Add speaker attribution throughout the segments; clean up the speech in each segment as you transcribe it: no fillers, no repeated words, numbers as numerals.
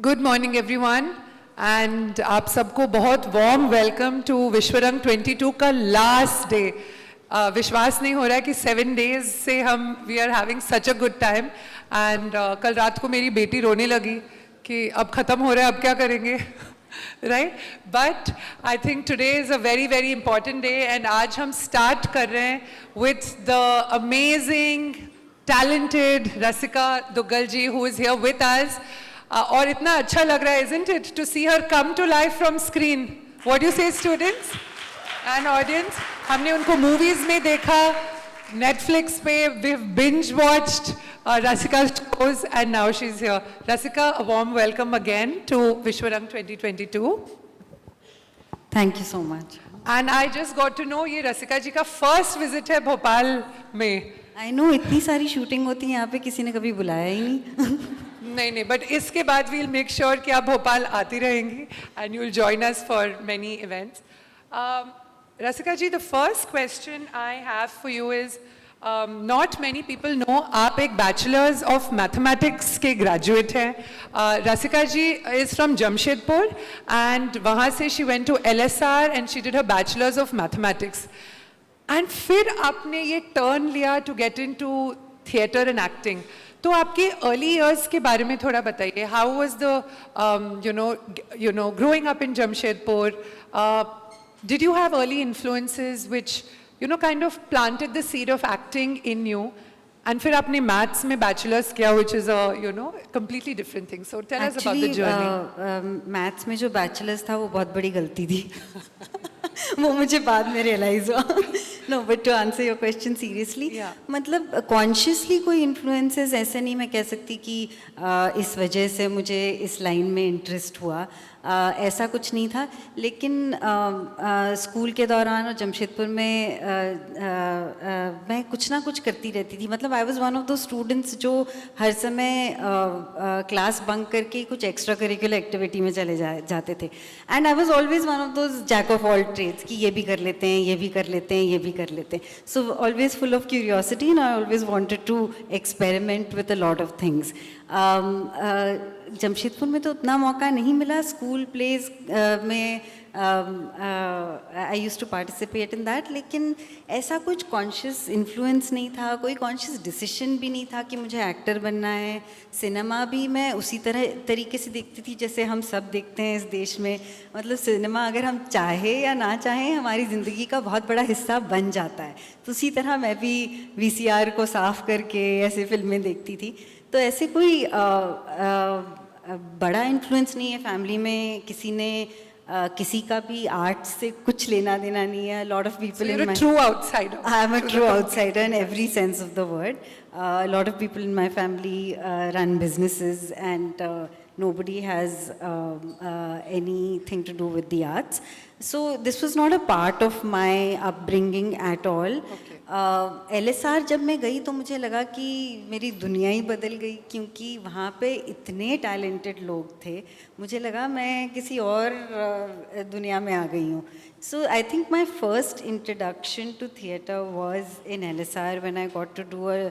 Speaker 1: Good morning everyone and आप सबको बहुत वार्म वेलकम टू विश्वरंग 22 का लास्ट डे। विश्वास नहीं हो रहा है कि 7 डेज से हम we are having such a good time and कल रात को मेरी बेटी रोने लगी कि अब ख़त्म हो रहा है, अब क्या करेंगे right. But I think today is a very very important day and आज हम स्टार्ट कर रहे हैं with the amazing talented Rasika Duggal ji who is here with us. और इतना अच्छा लग रहा है, isn't it, to see her come to life from screen. What do you say, students and audience? हमने उनको movies में देखा, Netflix पे we've binge watched Rasika's shows and now she's here. Rasika, a warm welcome again to Vishwarang 2022.
Speaker 2: Thank you so much.
Speaker 1: And I just got to know ये रसिका जी का first visit है भोपाल में.
Speaker 2: I know इतनी सारी shooting होती है यहाँ पे, किसी ने कभी बुलाया ही नहीं.
Speaker 1: नहीं, बट इसके बाद we'll make sure कि आप भोपाल आती रहेंगी and you'll join us for many events. Rasika ji, the first question I have for you is, not many people know आप एक bachelors of mathematics के graduate हैं. Rasika ji is from Jamshedpur and वहाँ से she went to LSR and she did her bachelors of mathematics. And फिर आपने ये turn लिया to get into theatre and acting. तो आपके अर्ली इयर्स के बारे में थोड़ा बताइए. How was the you know growing up in Jamshedpur? Did you have early influences which you know kind of planted the seed of acting in you? And फिर आपने maths में बैचलर्स किया which is a you know completely different thing. So tell us about the journey.
Speaker 2: Maths में जो bachelors था वो बहुत बड़ी गलती थी. वो मुझे बाद में रियलाइज हुआ. No, but to answer your question seriously, मतलब कॉन्शियसली कोई इन्फ्लुएंसेस ऐसे नहीं मैं कह सकती कि इस वजह से मुझे इस लाइन में इंटरेस्ट हुआ. ऐसा कुछ नहीं था. लेकिन स्कूल के दौरान और जमशेदपुर में मैं कुछ ना कुछ करती रहती थी. मतलब आई वाज वन ऑफ दो स्टूडेंट्स जो हर समय क्लास बंक करके कुछ एक्स्ट्रा करिकुलर एक्टिविटी में चले जाते थे. And I was always one of those jack of all trades कि ये भी कर लेते हैं, ये भी कर लेते हैं, ये भी कर लेते हैं. So always full of curiosity and I always wanted to experiment with a lot of things. Jamshedpur में तो उतना मौका नहीं मिला. स्कूल प्लेज में I used to participate in that, लेकिन ऐसा कुछ कॉन्शियस इन्फ्लुएंस नहीं था, कोई कॉन्शियस डिसीजन भी नहीं था कि मुझे एक्टर बनना है. सिनेमा भी मैं उसी तरीके से देखती थी जैसे हम सब देखते हैं इस देश में. मतलब सिनेमा अगर हम चाहे या ना चाहें हमारी ज़िंदगी का बहुत बड़ा हिस्सा बन जाता है. तो उसी तरह मैं भी VCR को साफ़ करके ऐसे फिल्में देखती थी. तो ऐसे कोई बड़ा इन्फ्लुएंस नहीं है फैमिली में. किसी ने किसी का भी आर्ट से कुछ लेना देना नहीं है. Lot of people in my
Speaker 1: true outsider.
Speaker 2: I am a true outsider in every sense of the word. Lot of people in my family run businesses and nobody has anything to do with the arts. So this was not a part of my upbringing at all.
Speaker 1: Okay.
Speaker 2: LSR जब मैं गई तो मुझे लगा कि मेरी दुनिया ही बदल गई, क्योंकि वहाँ पे इतने टैलेंटेड लोग थे. मुझे लगा मैं किसी और दुनिया में आ गई हूँ. So I think my first introduction to theatre was in LSR when I got to do a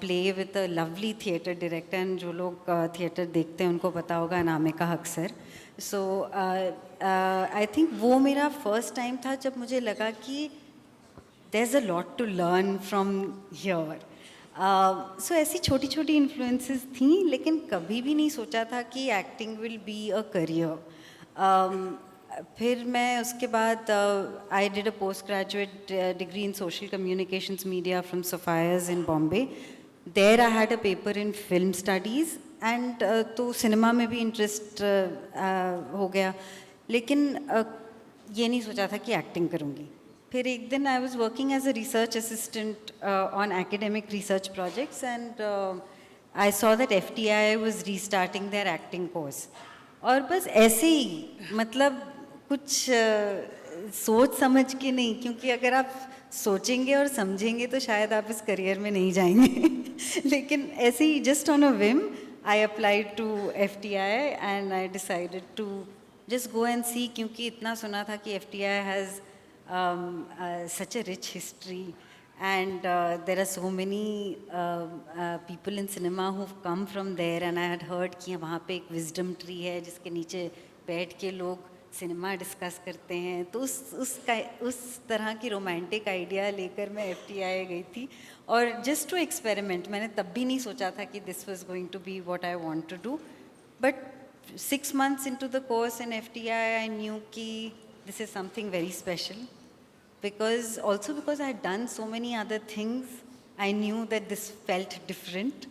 Speaker 2: play with a lovely theatre director. and जो लोग theatre देखते हैं उनको पता होगा अनामिका हक सर. So I think वो मेरा first time था जब मुझे लगा कि there's a lot to learn from here. So ऐसी छोटी छोटी इन्फ्लुएंसेस थी, लेकिन कभी भी नहीं सोचा था कि acting will be a career. फिर मैं उसके बाद I did a post graduate degree in social communications media from Sophia's in Bombay. There I had a paper in film studies and तो सिनेमा में भी इंटरेस्ट हो गया, लेकिन ये नहीं सोचा था कि एक्टिंग करूँगी. फिर एक दिन I was working as a research assistant on academic research projects and I saw that FTI was restarting their acting course. और बस ऐसे ही, मतलब कुछ सोच समझ के नहीं, क्योंकि अगर आप सोचेंगे और समझेंगे तो शायद आप इस करियर में नहीं जाएंगे. लेकिन ऐसे ही just on a whim I applied to FTI and I decided to just go and see, क्योंकि इतना सुना था कि FTI has such a rich history and there are so many people in cinema who've come from there, and I had heard कि वहाँ पे एक wisdom tree है जिसके नीचे बैठ के लोग सिनेमा डिस्कस करते हैं, तो उस तरह की रोमांटिक आइडिया लेकर मैं FTI गई थी, और जस्ट टू एक्सपेरिमेंट. मैंने तब भी नहीं सोचा था कि this was going to be what I want to do, but 6 months into the course in FTI I knew कि this is something very special. Because I had done so many other things, I knew that this felt different,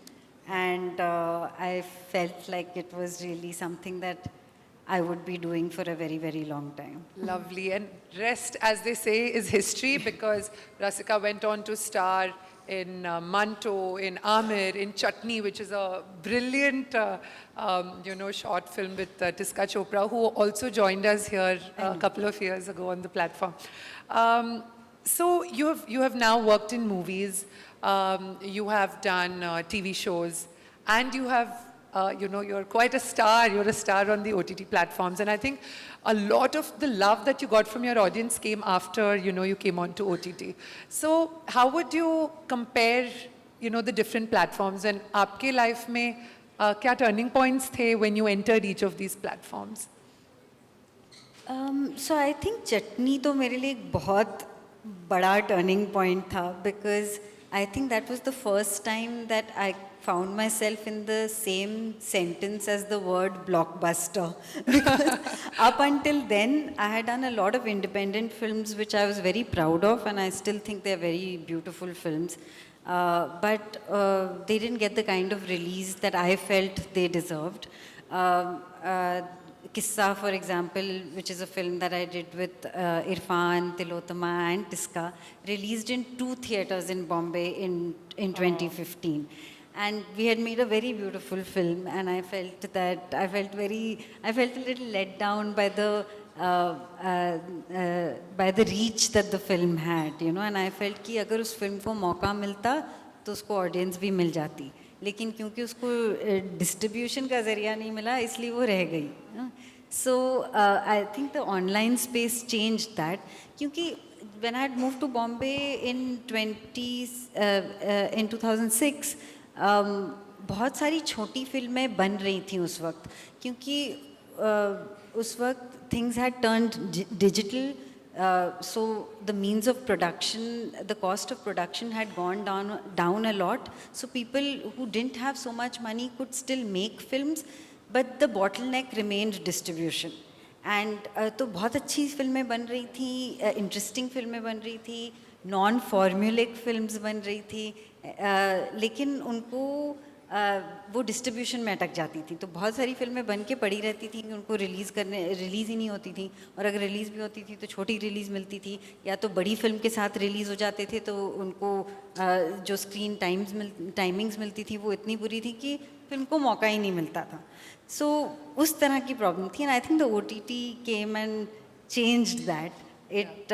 Speaker 2: and I felt like it was really something that I would be doing for a very, very long time.
Speaker 1: Lovely. And rest, as they say, is history, because Rasika went on to star in Manto, in Amir, in Chutney, which is a brilliant, short film with Tiska Chopra, who also joined us here a couple of years ago on the platform. So you have now worked in movies, you have done TV shows, and you have, you're quite a star. You're a star on the OTT platforms. And I think a lot of the love that you got from your audience came after, you came on to OTT. So how would you compare, the different platforms? And आपके life में क्या turning points थे when you entered each of these platforms?
Speaker 2: So I think Chutney तो मेरे लिए एक बहुत बड़ा turning point था, because I think that was the first time that I found myself in the same sentence as the word blockbuster. Because up until then, I had done a lot of independent films which I was very proud of, and I still think they're very beautiful films. But they didn't get the kind of release that I felt they deserved. Kissa, for example, which is a film that I did with Irfan, Tilotama and Tiska, released in 2 theatres in Bombay in 2015. And we had made a very beautiful film, and I felt a little let down by the reach that the film had, and I felt कि अगर उस film को मौका मिलता तो उसको audience भी मिल जाती, लेकिन क्योंकि उसको distribution का ज़रिया नहीं मिला, इसलिए वो रह गई. So I think the online space changed that, क्योंकि when I had moved to Bombay in 2006, बहुत सारी छोटी फिल्में बन रही थी उस वक्त, क्योंकि उस वक्त things had turned digital, so the means of production, the cost of production had gone down a lot, so people who didn't have so much money could still make films, but the bottleneck remained distribution. And तो बहुत अच्छी फिल्में बन रही थी, interesting फिल्में बन रही थी, non-formulaic films बन रही थी, लेकिन उनको वो डिस्ट्रीब्यूशन में अटक जाती थी. तो बहुत सारी फिल्में बन के पड़ी रहती थी कि उनको रिलीज़ ही नहीं होती थी, और अगर रिलीज़ भी होती थी तो छोटी रिलीज़ मिलती थी, या तो बड़ी फिल्म के साथ रिलीज़ हो जाते थे तो उनको जो स्क्रीन टाइमिंग्स मिलती थी वो इतनी बुरी थी कि फिल्म को मौका ही नहीं मिलता था. सो उस तरह की प्रॉब्लम थी, and I think the OTT came and changed that. It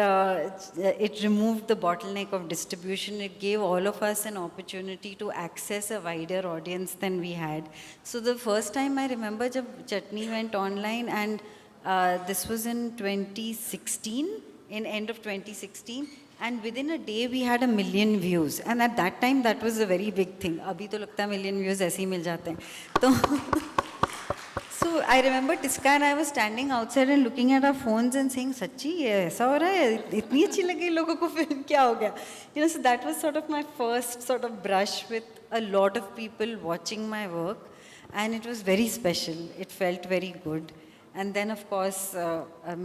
Speaker 2: removed the bottleneck of distribution. It gave all of us an opportunity to access a wider audience than we had. So the first time I remember जब Chutney went online, and this was in 2016, in end of 2016, and within a day we had 1 million views, and at that time that was a very big thing. अभी तो लगता है 1 million views ऐसे ही मिल जाते हैं. तो So I remember Tiska and I was standing outside and looking at our phones and saying, "Sachi, ऐसा हो रहा है? इतनी अच्छी लगी लोगों को film, क्या हो गया?" So that was sort of my first sort of brush with a lot of people watching my work, and it was very special. It felt very good. And then of course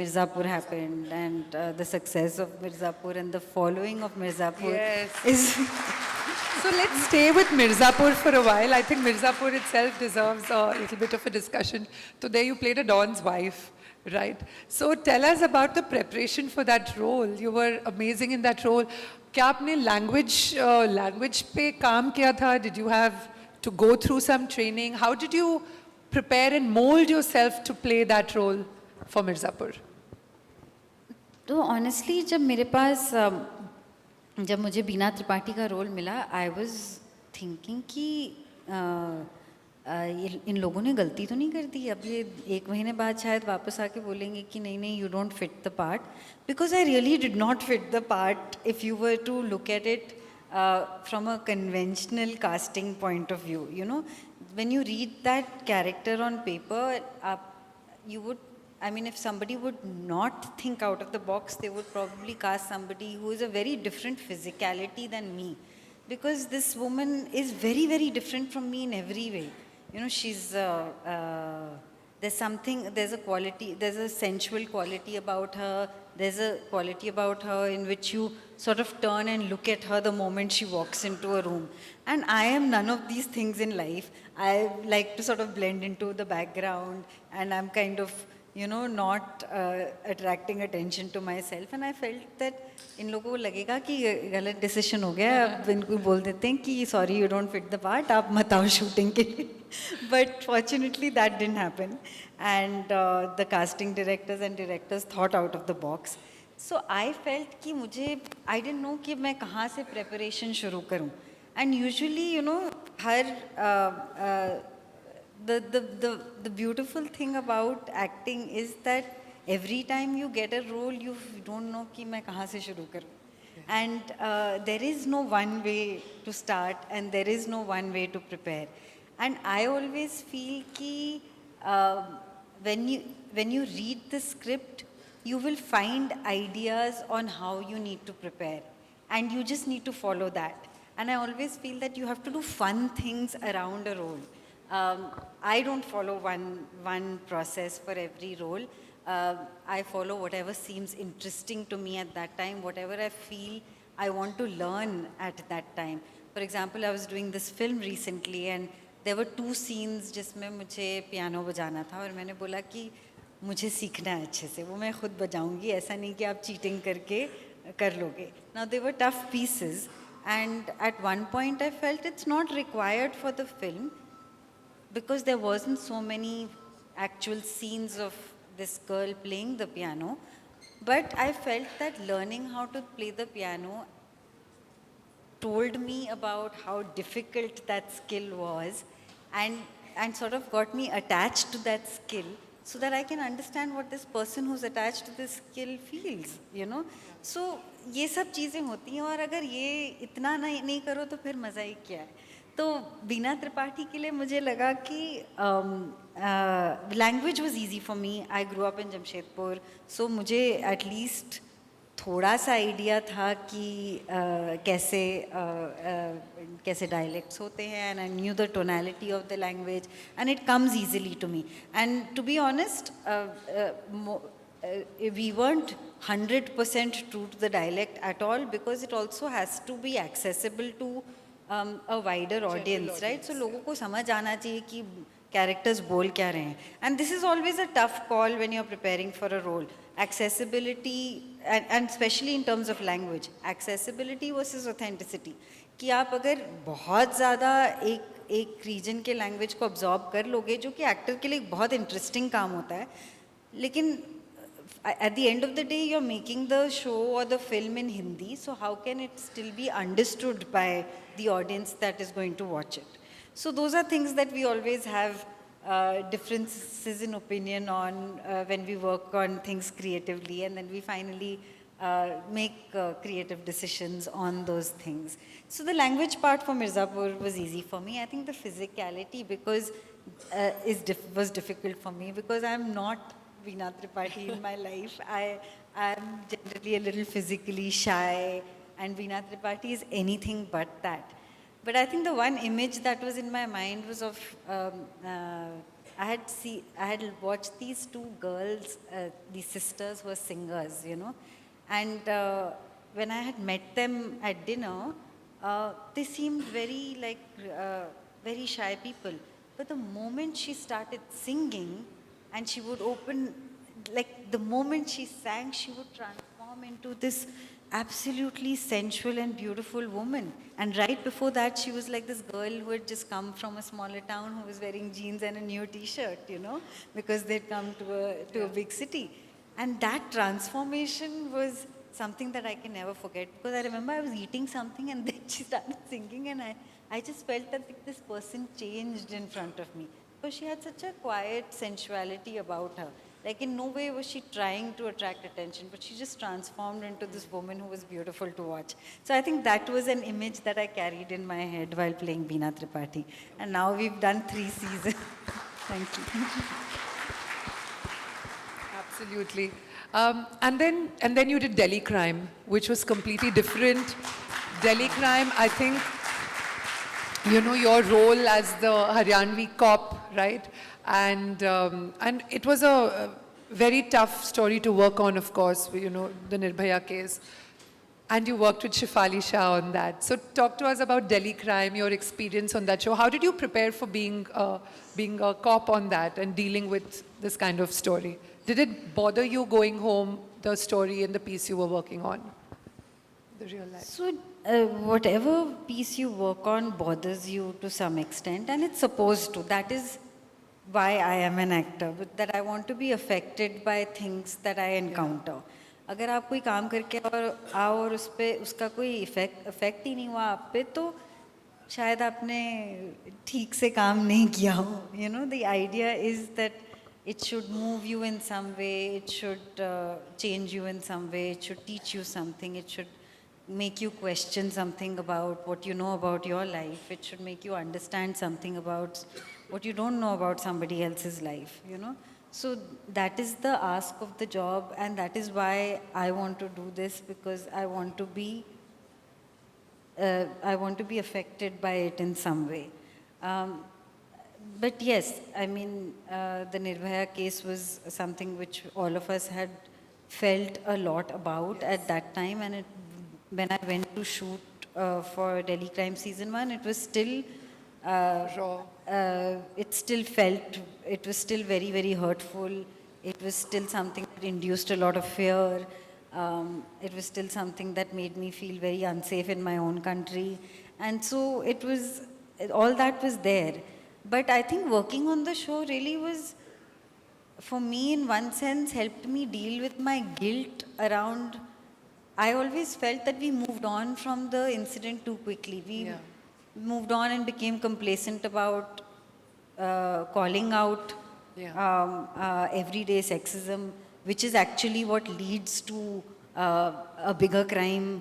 Speaker 2: Mirzapur happened, and the success of Mirzapur and the following of Mirzapur is.
Speaker 1: So let's stay with Mirzapur for a while. I think Mirzapur itself deserves a little bit of a discussion. So there you played a Don's wife, right? So tell us about the preparation for that role. You were amazing in that role. क्या आपने language पे काम किया था? Did you have to go through some training? How did you prepare and mold yourself to play that role for Mirzapur?
Speaker 2: तो honestly जब मुझे बीना त्रिपाठी का रोल मिला, आई वॉज थिंकिंग कि इन लोगों ने गलती तो नहीं कर दी, अब ये 1 महीने बाद शायद वापस आके बोलेंगे कि नहीं you don't fit the part, because I really did not fit the part. If you were to look at it from a conventional casting point of view. You know, when you read that character on paper, you would, I mean, if somebody would not think out of the box, they would probably cast somebody who is a very different physicality than me. Because this woman is very, very different from me in every way. You know, she's, there's something, there's a quality, there's a sensual quality about her, there's a quality about her in which you sort of turn and look at her the moment she walks into a room. And I am none of these things in life. I like to sort of blend into the background, and I'm kind of, you know, not attracting attention to myself. And I felt that इन लोगों को लगेगा कि गलत decision हो गया, अब इनको बोल देते हैं कि sorry you don't fit the part, आप मत आओ शूटिंग के लिए. But fortunately that didn't happen, and the casting directors and directors thought out of the box. So I felt कि मुझे, आई डिडंट नो कि मैं कहाँ से प्रेपरेशन शुरू करूँ. And usually you know her the beautiful thing about acting is that every time you get a role, you don't know कि मैं कहाँ से शुरू करूँ. And there is no one way to start, and there is no one way to prepare. And I always feel कि when you read the script, you will find ideas on how you need to prepare, and you just need to follow that. And I always feel that you have to do fun things around a role. I don't follow one process for every role. I follow whatever seems interesting to me at that time, whatever I feel I want to learn at that time. For example, I was doing this film recently, and there were 2 scenes जिसमें मुझे piano बजाना था, और मैंने बोला कि मुझे सीखना है अच्छे से, वो मैं खुद बजाऊंगी, ऐसा नहीं कि आप चीटिंग करके कर लोगे. Now they were tough pieces, and at one point I felt it's not required for the film, because there wasn't so many actual scenes of this girl playing the piano. But I felt that learning how to play the piano told me about how difficult that skill was, and sort of got me attached to that skill, so that I can understand what this person who's attached to this skill feels, you know. So ये सब चीज़ें होती हैं, और अगर ये इतना नहीं करो तो फिर मज़ा ही क्या है. तो बीना त्रिपाठी के लिए मुझे लगा कि language was easy for me. I grow up in Jamshedpur, so मुझे एटलीस्ट थोड़ा सा आइडिया था कि कैसे डायलेक्ट्स होते हैं, and I knew the tonality of the language, and it comes easily to me. And to be honest, we weren't 100% true to the dialect at all, because it also has to be accessible to a wider audience, right? So लोगों को समझ आना चाहिए कि characters बोल क्या रहे हैं. And this is always a tough call when you're preparing for a role. Accessibility, and especially in terms of language, accessibility versus authenticity. कि आप अगर बहुत ज़्यादा एक रीजन के लैंग्वेज को ऑब्जॉर्ब कर लोगे, जो कि एक्टर के लिए बहुत इंटरेस्टिंग काम होता है, लेकिन at the end of the day you're making the show or the film in Hindi, so how can it still be understood by the audience that is going to watch it? So those are things that we always have differences in opinion on when we work on things creatively, and then we finally make creative decisions on those things. So the language part for Mirzapur was easy for me. I think the physicality because was difficult for me, because I'm not Veena Tripathi in my life. I'm generally a little physically shy, and Veena Tripathi is anything but that. But I think the one image that was in my mind was of I had watched these 2 girls, these sisters who were singers, you know, and when I had met them at dinner, they seemed very shy people. But the moment she started singing, and she would open, like the moment she sang, she would transform into this absolutely sensual and beautiful woman. And right before that, she was like this girl who had just come from a smaller town, who was wearing jeans and a new t-shirt, you know, because they'd come to a big city. And that transformation was something that I can never forget, because I remember I was eating something, and then she started singing, and I just felt that this person changed in front of me. Because she had such a quiet sensuality about her. Like in no way was she trying to attract attention, but she just transformed into this woman who was beautiful to watch. So I think that was an image that I carried in my head while playing Beena Tripathi. And now we've done 3 seasons. Thank you.
Speaker 1: Absolutely. And then you did Delhi Crime, which was completely different. Delhi Crime, I think, you know, your role as the Haryanvi cop, right? And it was a very tough story to work on, of course, you know, the Nirbhaya case. And you worked with Shefali Shah on that. So talk to us about Delhi Crime, your experience on that show. How did you prepare for being a cop on that and dealing with this kind of story? Did it bother you going home, the story and the piece you were working on? The real life.
Speaker 2: So, whatever piece you work on bothers you to some extent, and it's supposed to. That is why I am an actor, but that I want to be affected by things that I encounter. अगर आप कोई काम करके और आओ और उस पे उसका कोई इफेक्ट ही नहीं हुआ आप पे, तो शायद आपने ठीक से काम नहीं किया हो. You know, the idea is that it should move you in some way, it should change you in some way, it should teach you something, it should make you question something about what you know about your life, it should make you understand something about what you don't know about somebody else's life, you know. So that is the ask of the job, and that is why I want to do this, because I want to be affected by it in some way. But yes, I mean, the Nirbhaya case was something which all of us had felt a lot about at that time, and when I went to shoot for Delhi Crime Season 1, it was still
Speaker 1: Raw.
Speaker 2: it was still very, very hurtful. It was still something that induced a lot of fear. It was still something that made me feel very unsafe in my own country. And so all that was there. But I think working on the show really was, for me, in one sense, helped me deal with my guilt around. I always felt that we moved on from the incident too quickly. We moved on and became complacent about calling out everyday sexism, which is actually what leads to a bigger crime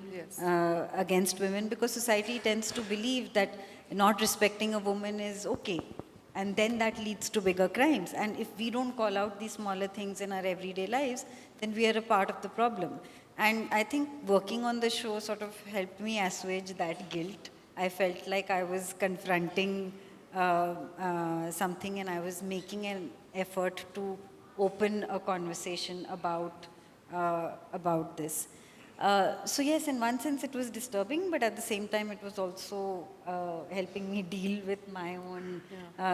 Speaker 2: against women, because society tends to believe that not respecting a woman is okay. And then that leads to bigger crimes. And if we don't call out these smaller things in our everyday lives, then we are a part of the problem. And I think working on the show sort of helped me assuage that guilt. I felt like I was confronting something, and I was making an effort to open a conversation about this. So yes, in one sense it was disturbing, but at the same time it was also helping me deal with my own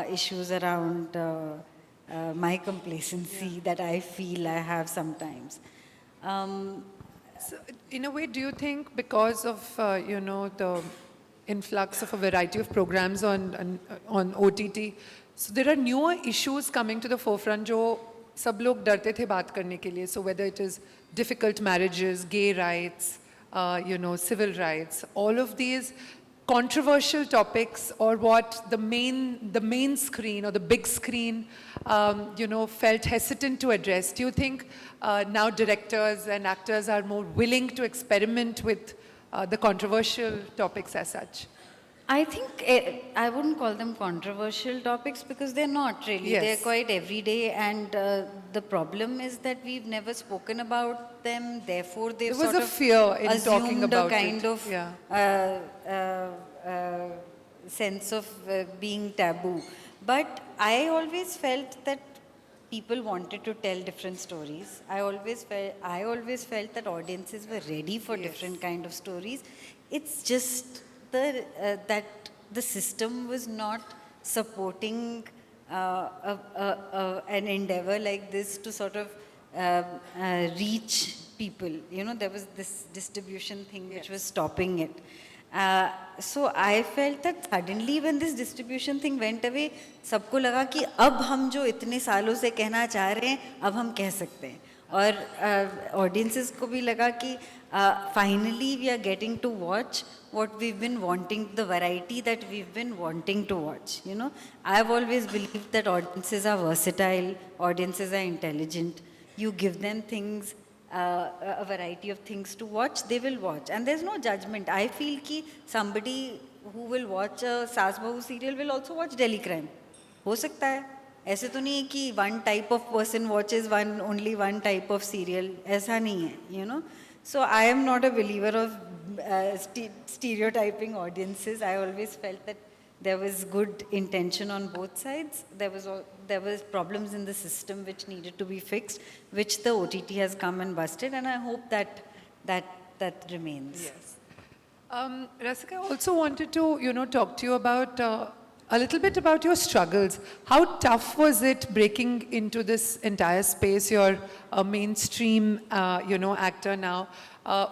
Speaker 2: issues around my complacency that I feel I have sometimes.
Speaker 1: So in a way, do you think because of, you know, the influx of a variety of programs on OTT, so there are newer issues coming to the forefront जो सब लोग डरते थे बात करने के लिए. So whether it is difficult marriages, gay rights, you know, civil rights, all of these controversial topics, or what the main screen or the big screen, you know, felt hesitant to address. Do you think now directors and actors are more willing to experiment with the controversial topics as such?
Speaker 2: I think I wouldn't call them controversial topics, because they're not really.
Speaker 1: Yes.
Speaker 2: They're quite everyday, and the problem is that we've never spoken about them. Therefore, they've
Speaker 1: There was
Speaker 2: sort
Speaker 1: a
Speaker 2: of
Speaker 1: fear in talking
Speaker 2: assumed
Speaker 1: about
Speaker 2: a kind
Speaker 1: it.
Speaker 2: of sense of being taboo. But I always felt that people wanted to tell different stories. I always felt that audiences were ready for different kind of stories. It's just that the system was not supporting an endeavor like this to sort of reach people. You know, there was this distribution thing which was stopping it. So I felt that suddenly when this distribution thing went away, सबको लगा कि अब हम जो इतने सालों से कहना चाह रहे हैं, अब हम कह सकते हैं. और audiences को भी लगा कि finally we are getting to watch what we've been wanting, the variety that we've been wanting to watch. You know, I've always believed that audiences are versatile, audiences are intelligent. You give them things, a variety of things to watch, they will watch. And there's no judgment. I feel ki somebody who will watch a Saas Bahu serial will also watch Delhi Crime. हो सकता है. ऐसे तो नहीं है कि one type of person watches only one type of serial. ऐसा नहीं है, you know. So I am not a believer of stereotyping audiences. I always felt that there was good intention on both sides. There was problems in the system which needed to be fixed, which the OTT has come and busted, and I hope that remains.
Speaker 1: Yes. Rasika, I also wanted to, talk to you about a little bit about your struggles. How tough was it breaking into this entire space? You're a mainstream, actor now.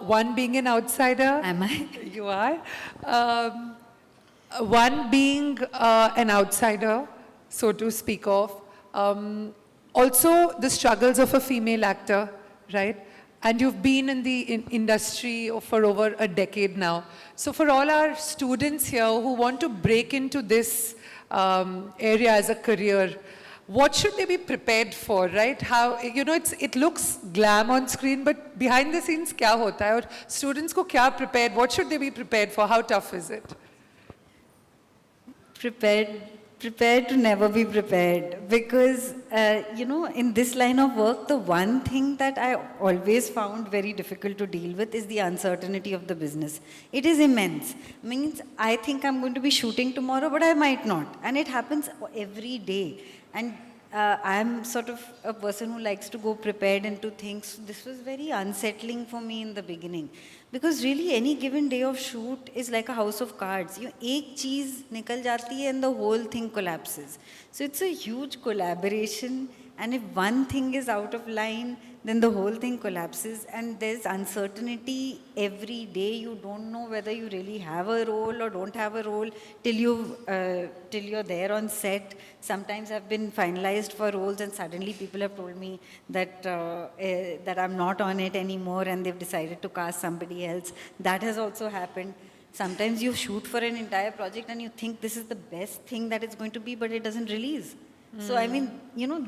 Speaker 1: One being an outsider.
Speaker 2: Am I?
Speaker 1: You are. One being an outsider, so to speak of. Also, the struggles of a female actor, right? And you've been in the industry for over a decade now. So for all our students here who want to break into this area as a career, what should they be prepared for, right? How, it looks glam on screen, but behind the scenes, kya hota hai? Aur students ko kya prepared? What should they be prepared for? How tough is it?
Speaker 2: Prepared to never be prepared, because in this line of work, the one thing that I always found very difficult to deal with is the uncertainty of the business. It is immense. Means I think I'm going to be shooting tomorrow, but I might not, and it happens every day. And I'm sort of a person who likes to go prepared into things. This was very unsettling for me in the beginning, because really any given day of shoot is like a house of cards. Ek cheez nikal jati hai and the whole thing collapses. So it's a huge collaboration, and if one thing is out of line, then the whole thing collapses, and there's uncertainty every day. You don't know whether you really have a role or don't have a role till you're there on set. Sometimes I've been finalized for roles, and suddenly people have told me that that I'm not on it anymore, and they've decided to cast somebody else. That has also happened. Sometimes you shoot for an entire project and you think this is the best thing that it's going to be, but it doesn't release. So I mean,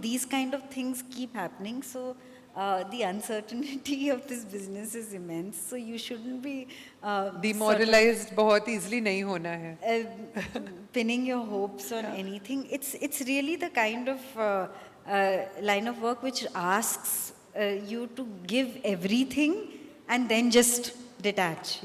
Speaker 2: these kind of things keep happening. So the uncertainty of this business is immense. So you shouldn't be
Speaker 1: demoralized बहुत easily नहीं होना है.
Speaker 2: Pinning your hopes on anything. It's really the kind of line of work which asks you to give everything and then just detach,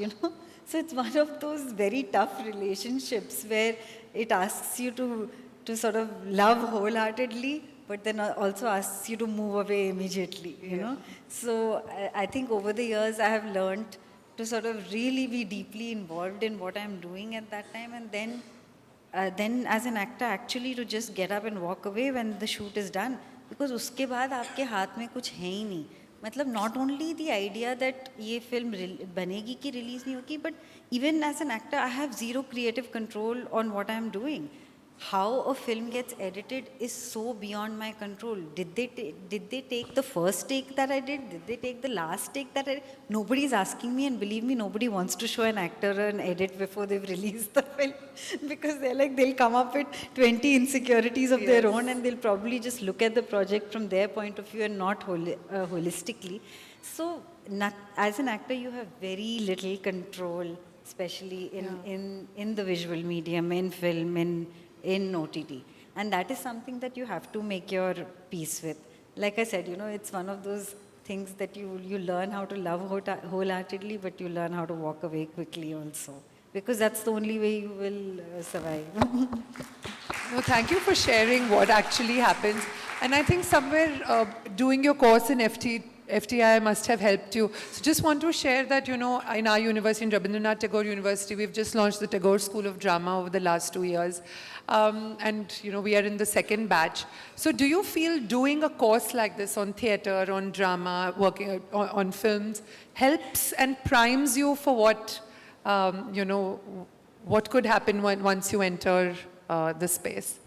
Speaker 2: So it's one of those very tough relationships where it asks you to sort of love wholeheartedly, but then also asks you to move away immediately, So I think over the years I have learned to sort of really be deeply involved in what I'm doing at that time, and then as an actor actually to just get up and walk away when the shoot is done, because उसके बाद आपके हाथ में कुछ है ही नहीं. मतलब not only the idea that ये film बनेगी कि release नहीं होगी, but even as an actor I have zero creative control on what I'm doing. How a film gets edited is so beyond my control. Did they take the first take that I did? Did they take the last take that I did? Nobody is asking me, and believe me, nobody wants to show an actor an edit before they've released the film, because they'll come up with 20 insecurities of their own, and they'll probably just look at the project from their point of view and not holistically. So as an actor, you have very little control, especially in the visual medium, in film, in OTT. And that is something that you have to make your peace with. Like I said, it's one of those things that you learn how to love wholeheartedly, but you learn how to walk away quickly also. Because that's the only way you will survive.
Speaker 1: No, thank you for sharing what actually happens. And I think somewhere doing your course in FTI must have helped you. So just want to share that, in our university, in Rabindranath Tagore University, we've just launched the Tagore School of Drama over the last 2 years. And, we are in the second batch. So do you feel doing a course like this on theatre, on drama, working on films, helps and primes you for what, what could happen once you enter the space?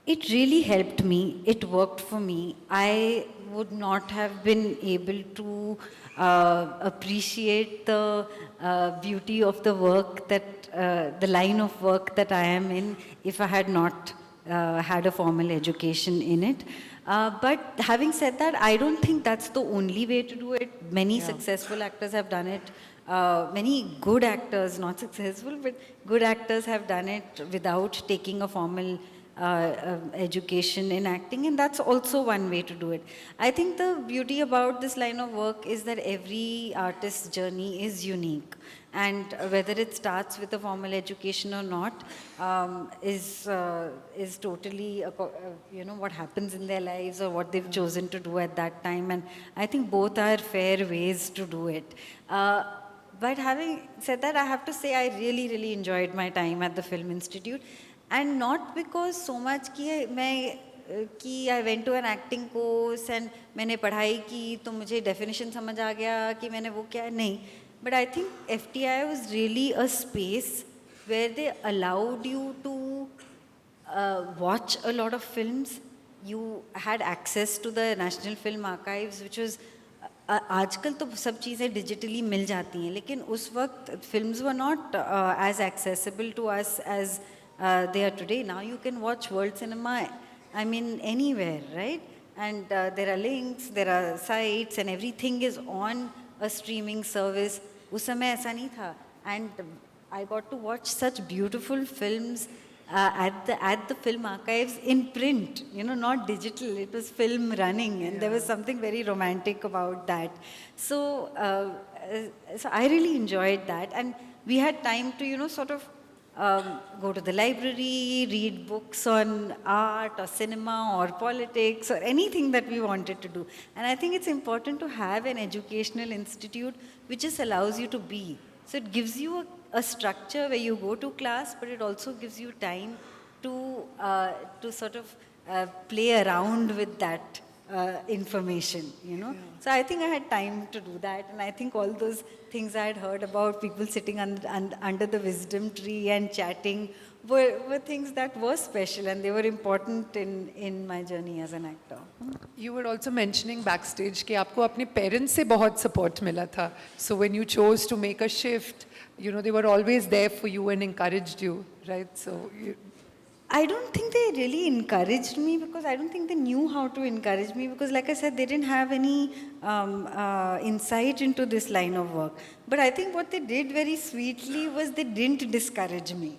Speaker 2: It really helped me. It worked for me. I would not have been able to appreciate the beauty of the work the line of work that I am in if I had not had a formal education in it. But having said that, I don't think that's the only way to do it. Many successful actors have done it. Many good actors, not successful, but good actors have done it without taking a formal education in acting, and that's also one way to do it. I think the beauty about this line of work is that every artist's journey is unique, and whether it starts with a formal education or not is totally what happens in their lives or what they've chosen to do at that time, and I think both are fair ways to do it. But having said that, I have to say I really, really enjoyed my time at the Film Institute. And not because so much कि I went to an acting course and मैंने पढ़ाई की तो मुझे definition समझ आ गया कि मैंने वो क्या नहीं. But I think FTI was really a space where they allowed you to watch a lot of films. You had access to the National Film Archives, which was आजकल तो सब चीज़ें डिजिटली मिल जाती हैं, लेकिन उस वक्त films were not as accessible to us as they are today. Now you can watch world cinema, I mean, anywhere, right? And there are links, there are sites, and everything is on a streaming service. उस समय ऐसा नहीं था. And I got to watch such beautiful films at the film archives in print, not digital. It was film running, and there was something very romantic about that. So, so I really enjoyed that, and we had time to, sort of go to the library, read books on art or cinema or politics or anything that we wanted to do. And I think it's important to have an educational institute which just allows you to be. So it gives you a structure where you go to class, but it also gives you time to sort of play around with that information. So I think I had time to do that, and I think all those things I had heard about people sitting under the wisdom tree and chatting were things that were special, and they were important in my journey as an actor.
Speaker 1: You were also mentioning backstage कि आपको अपने parents से बहुत support मिला था. So when you chose to make a shift, they were always there for you and encouraged you, right? So
Speaker 2: I don't think they really encouraged me, because I don't think they knew how to encourage me, because like I said, they didn't have any insight into this line of work. But I think what they did very sweetly was they didn't discourage me,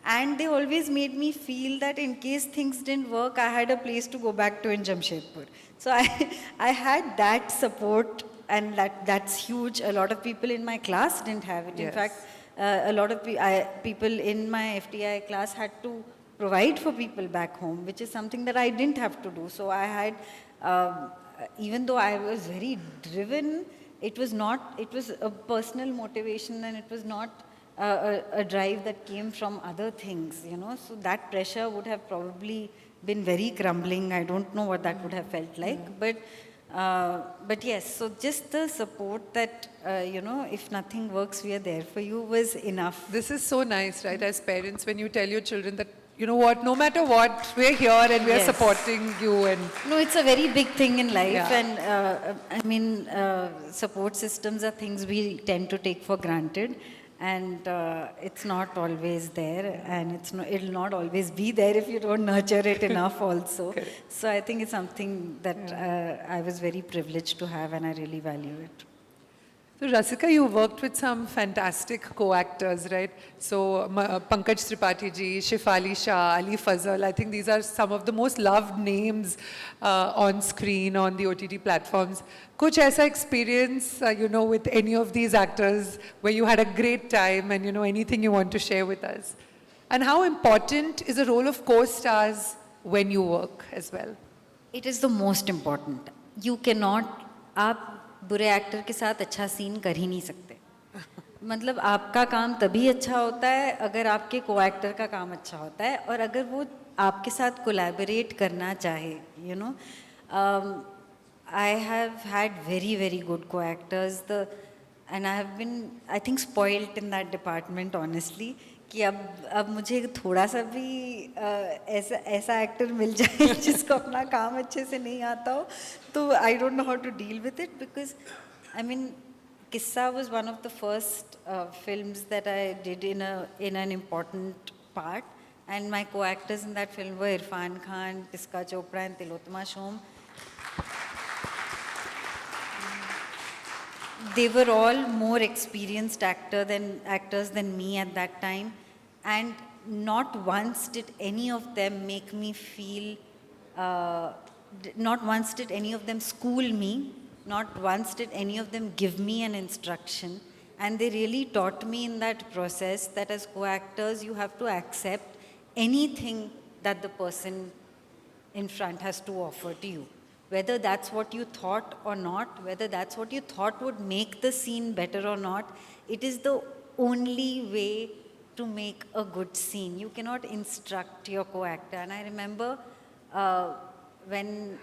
Speaker 2: and they always made me feel that in case things didn't work, I had a place to go back to in Jamshedpur. So I had that support, and that's huge. A lot of people in my class didn't have it. In fact, a lot of people in my FTI class had to provide for people back home, which is something that I didn't have to do. So I had, even though I was very driven, it was a personal motivation, and it was not a drive that came from other things, So that pressure would have probably been very crumbling. I don't know what that would have felt like, but yes, so just the support that, if nothing works, we are there for you was enough.
Speaker 1: This is so nice, right? As parents, when you tell your children that, no matter what, we're here and we're supporting you. And
Speaker 2: no, it's a very big thing in life. And I mean, support systems are things we tend to take for granted. And it's not always there, and it'll not always be there if you don't nurture it enough also. So I think it's something that I was very privileged to have, and I really value it.
Speaker 1: So Rasika, you worked with some fantastic co-actors, right? So Pankaj Tripathi ji, Shefali Shah, Ali Fazal, I think these are some of the most loved names on screen, on the OTT platforms. Kuch aisa experience, with any of these actors where you had a great time, and, anything you want to share with us? And how important is the role of co-stars when you work as well?
Speaker 2: It is the most important. You cannot, आप बुरे actor के साथ अच्छा scene कर ही नहीं सकते. मतलब आपका काम तभी अच्छा होता है अगर आपके को एक्टर का काम अच्छा होता है, और अगर वो आपके साथ कोलैबोरेट करना चाहे. I have had very, very good co-actors, and I have been, I think, spoiled in that department, honestly. कि अब मुझे थोड़ा सा भी ऐसा एक्टर मिल जाए जिसको अपना काम अच्छे से नहीं आता हो, तो I don't know how to deal with it, because I mean Qissa was one of the first films that I did in an important part, and my co-actors in that film were Irfan Khan, Piska Chopra and Tilotma Shom. They were all more experienced actors than me at that time, and not once did any of them make me feel, not once did any of them school me, not once did any of them give me an instruction, and they really taught me in that process that as co-actors you have to accept anything that the person in front has to offer to you. Whether that's what you thought or not, whether that's what you thought would make the scene better or not, it is the only way to make a good scene. You cannot instruct your co-actor. And I remember when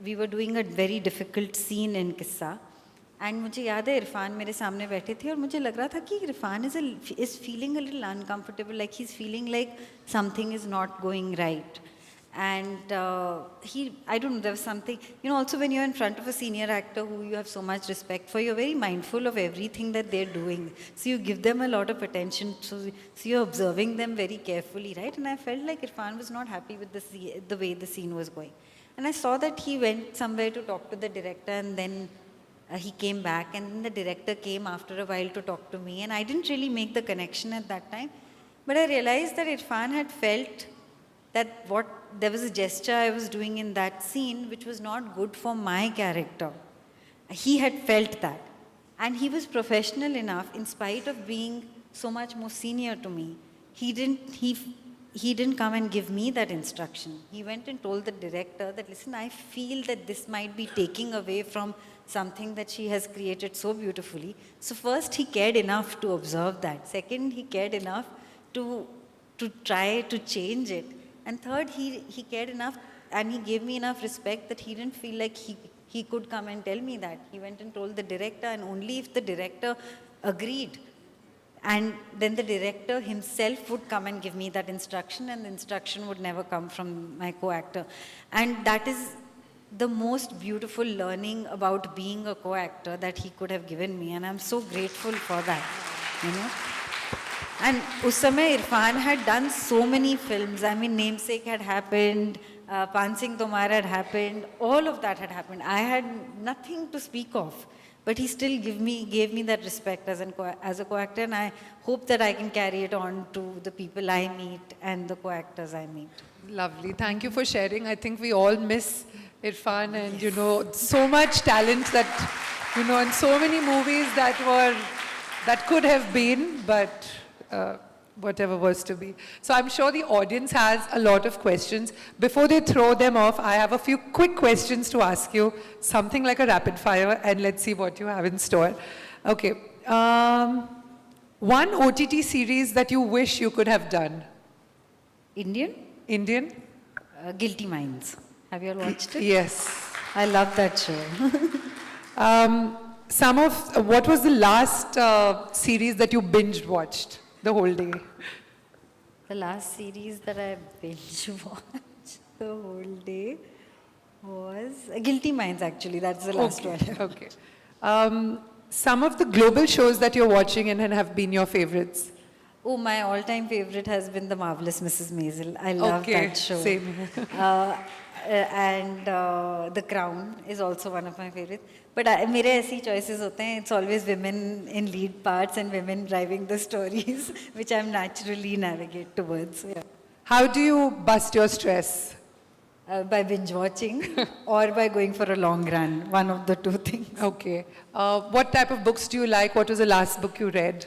Speaker 2: we were doing a very difficult scene in Kissa, and मुझे याद है इरफान मेरे सामने बैठे थे और मुझे लग रहा था कि Irfan is feeling a little uncomfortable, like he's feeling like something is not going right. And I don't know, there was something, you know, also when you're in front of a senior actor who you have so much respect for, you're very mindful of everything that they're doing. So you give them a lot of attention, so you're observing them very carefully, right? And I felt like Irfan was not happy with the way the scene was going. And I saw that he went somewhere to talk to the director, and then he came back, and then the director came after a while to talk to me, and I didn't really make the connection at that time. But I realized that Irfan had felt that there was a gesture I was doing in that scene which was not good for my character. He had felt that. And he was professional enough, in spite of being so much more senior to me, he didn't come and give me that instruction. He went and told the director that, listen, I feel that this might be taking away from something that she has created so beautifully. So first, he cared enough to observe that. Second, he cared enough to try to change it. And third, he cared enough and he gave me enough respect that he didn't feel like he could come and tell me that. He went and told the director, and only if the director agreed, and then the director himself would come and give me that instruction, and the instruction would never come from my co-actor. And that is the most beautiful learning about being a co-actor that he could have given me, and I'm so grateful for that, you know. And us samay Irfan had done so many films. I mean, Namesake had happened, Pan Singh Tomar had happened, all of that had happened. I had nothing to speak of, but he still gave me that respect as a co-actor, and I hope that I can carry it on to the people I meet and the co-actors I meet.
Speaker 1: Lovely. Thank you for sharing. I think we all miss Irfan, and you know, so much talent that, you know, in so many movies that could have been, but whatever was to be. So I'm sure the audience has a lot of questions. Before they throw them off, I have a few quick questions to ask you, something like a rapid fire, and let's see what you have in store. Okay. One OTT series that you wish you could have done? Indian?
Speaker 2: Guilty Minds. Have you all watched it?
Speaker 1: Yes.
Speaker 2: I love that show.
Speaker 1: What was the last series that you binge watched the whole day?
Speaker 2: The last series that I binge watched the whole day was Guilty Minds, actually. That's the last one.
Speaker 1: Okay. Some of the global shows that you're watching and have been your favorites?
Speaker 2: Oh, my all-time favorite has been The Marvelous Mrs. Maisel. I love that show.
Speaker 1: Same.
Speaker 2: And The Crown is also one of my favorites. But मेरे ऐसी choices होते हैं. It's always women in lead parts and women driving the stories, which I'm naturally navigate towards. Yeah.
Speaker 1: How do you bust your stress?
Speaker 2: By binge watching or by going for a long run. One of the two things.
Speaker 1: Okay. What type of books do you like? What was the last book you read?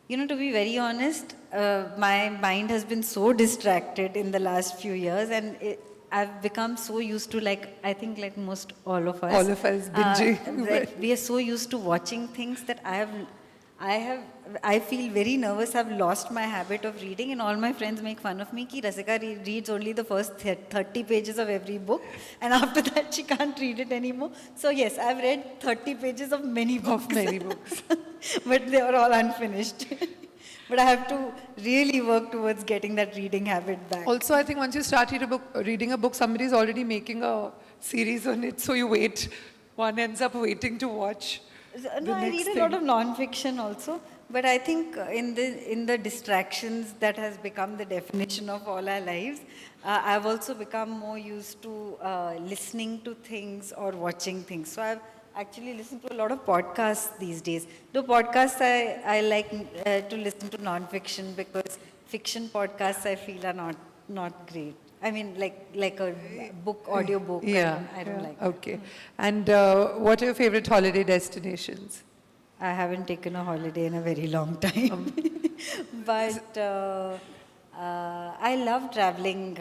Speaker 2: You know, to be very honest, my mind has been so distracted in the last few years, and I've become so used to, like, I think like most all of us.
Speaker 1: All of us binging.
Speaker 2: We are so used to watching things that I feel very nervous. I've lost my habit of reading, and all my friends make fun of me कि Rasika reads only the first 30 pages of every book, and after that she can't read it anymore. So yes, I've read 30 pages of many books.
Speaker 1: Of many books.
Speaker 2: but they are all unfinished. But I have to really work towards getting that reading habit back.
Speaker 1: Also, I think once you start reading a book, somebody is already making a series on it, so you wait. One ends up waiting to watch the
Speaker 2: No, I
Speaker 1: next
Speaker 2: read a
Speaker 1: thing.
Speaker 2: lot of non-fiction also, but I think in the distractions that has become the definition of all our lives, I've also become more used to listening to things or watching things. So I've actually listened to a lot of podcasts these days. The podcasts I like to listen to non-fiction because fiction podcasts I feel are not great. I mean, like a book, audio book.
Speaker 1: Yeah,
Speaker 2: I don't
Speaker 1: yeah,
Speaker 2: like that.
Speaker 1: okay. And what are your favorite holiday destinations?
Speaker 2: I haven't taken a holiday in a very long time. But I love traveling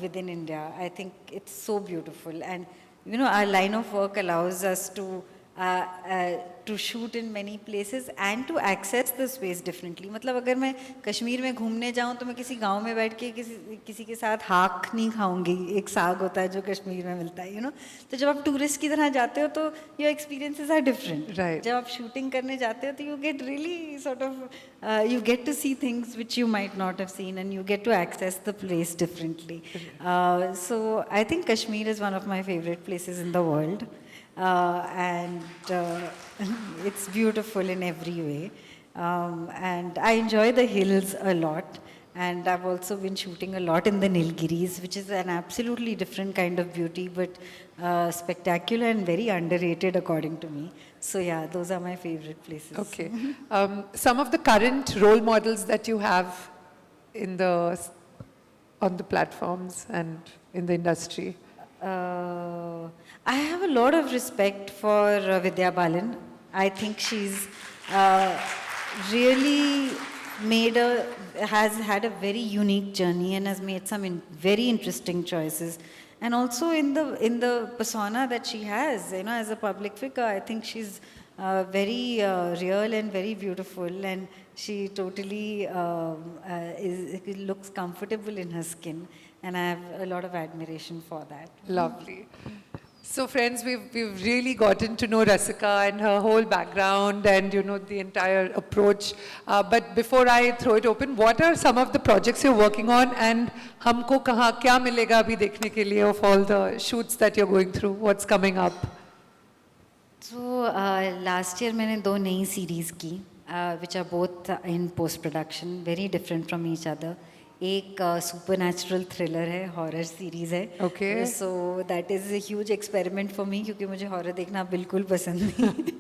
Speaker 2: within India. I think it's so beautiful. And, you know, our line of work allows us to shoot in many places and to access the space differently. मतलब अगर मैं कश्मीर में घूमने जाऊँ तो मैं किसी गांव में बैठ के किसी के साथ हाक नहीं खाऊंगी. एक साग होता है जो कश्मीर में मिलता है, you know. तो जब आप टूरिस्ट की तरह जाते हो तो your experiences are different.
Speaker 1: Right.
Speaker 2: जब आप शूटिंग करने जाते हो तो you get really sort of you get to see things which you might not have seen and you get to access the place differently. So I think Kashmir is one of my favorite places in the world. And it's beautiful in every way. And I enjoy the hills a lot. And I've also been shooting a lot in the Nilgiris, which is an absolutely different kind of beauty, but spectacular and very underrated according to me. So yeah, those are my favorite places.
Speaker 1: Okay. Some of the current role models that you have on the platforms and in the industry?
Speaker 2: I have a lot of respect for Vidya Balan. I think she's really has had a very unique journey and has made some very interesting choices. And also in the persona that she has, you know, as a public figure, I think she's very real and very beautiful, and she totally looks comfortable in her skin, and I have a lot of admiration for that.
Speaker 1: Lovely. So friends, we've really gotten to know Rasika and her whole background and, you know, the entire approach. But before I throw it open, what are some of the projects you're working on, and हमको कहाँ क्या मिलेगा अभी देखने के लिए of all the shoots that you're going through? What's coming up?
Speaker 2: So last year मैंने 2 नई series की, which are both in post production, very different from each other. एक supernatural thriller है, horror series है.
Speaker 1: Okay.
Speaker 2: So that is a huge experiment for me क्योंकि मुझे horror देखना बिल्कुल पसंद नहीं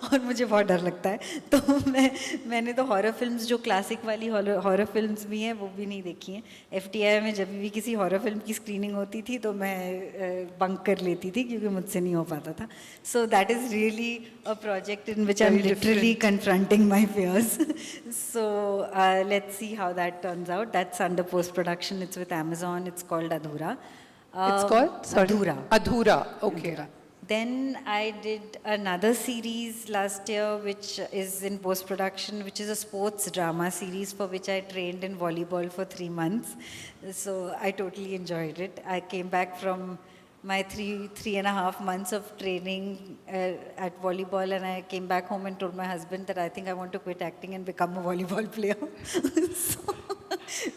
Speaker 2: और मुझे बहुत डर लगता है. तो मैंने तो horror films जो classic वाली horror films भी हैं वो भी नहीं देखी हैं. FTI में जब भी किसी horror film की screening होती थी तो मैं bunk कर लेती थी क्योंकि मुझसे नहीं हो पाता था. So that is really a project in which I'm literally confronting my fears. So let's see how that turns out. That's under post production. It's with Amazon. It's called Adhura.
Speaker 1: It's called? Sorry.
Speaker 2: Adhura.
Speaker 1: Adhura. Okay.
Speaker 2: Adhura. Then I did another series last year which is in post production, which is a sports drama series for which I trained in volleyball for 3 months. So I totally enjoyed it. I came back from my 3.5 months of training at volleyball, and I came back home and told my husband that I think I want to quit acting and become a volleyball player.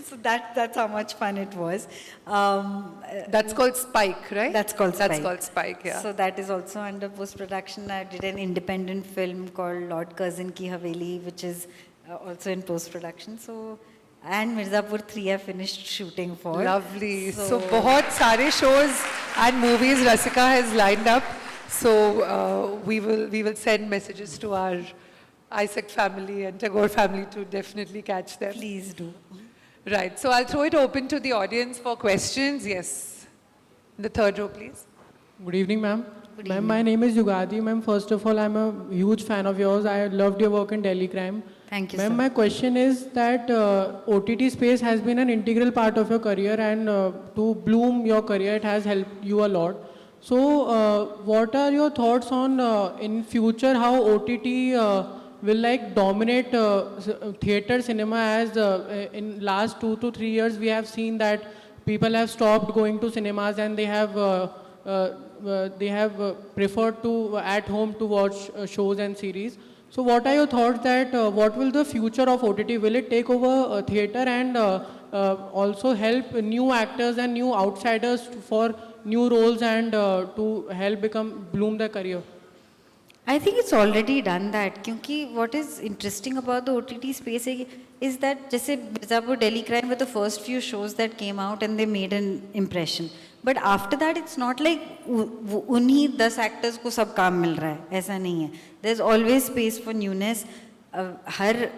Speaker 2: So that's how much fun it was.
Speaker 1: That's called Spike, right?
Speaker 2: That's called Spike.
Speaker 1: That's called Spike, yeah.
Speaker 2: So that is also under post-production. I did an independent film called Lord Cousin Ki Haveli, which is also in post-production. So, and Mirzapur 3 I finished shooting for.
Speaker 1: Lovely. So बहुत सारे shows and movies Rasika has lined up. So we will send messages to our Isaac family and Tagore family to definitely catch them.
Speaker 2: Please do.
Speaker 1: Right. So I'll throw it open to the audience for questions. Yes. In the third row, please.
Speaker 3: Good evening, ma'am. Ma'am, my name is Yugadi. Ma'am, first of all, I'm a huge fan of yours. I loved your work in Delhi Crime.
Speaker 2: Thank you,
Speaker 3: Ma'am,
Speaker 2: sir.
Speaker 3: my question is that OTT space has been an integral part of your career, and to bloom your career, it has helped you a lot. So, what are your thoughts on in future how OTT will like dominate theater cinema, as in last 2 to 3 years we have seen that people have stopped going to cinemas and they have preferred to at home to watch shows and series. So what are your thoughts that what will the future of OTT? Will it take over theatre and also help new actors and new outsiders for new roles and to help bloom their career?
Speaker 2: I think it's already done that क्योंकि what is interesting about the OTT space is that जैसे Mirzapur Delhi Crime were the first few shows that came out and they made an impression. But after that it's not like उन्हीं 10 actors को सब काम मिल रहा है, ऐसा नहीं है. There's always space for newness. हर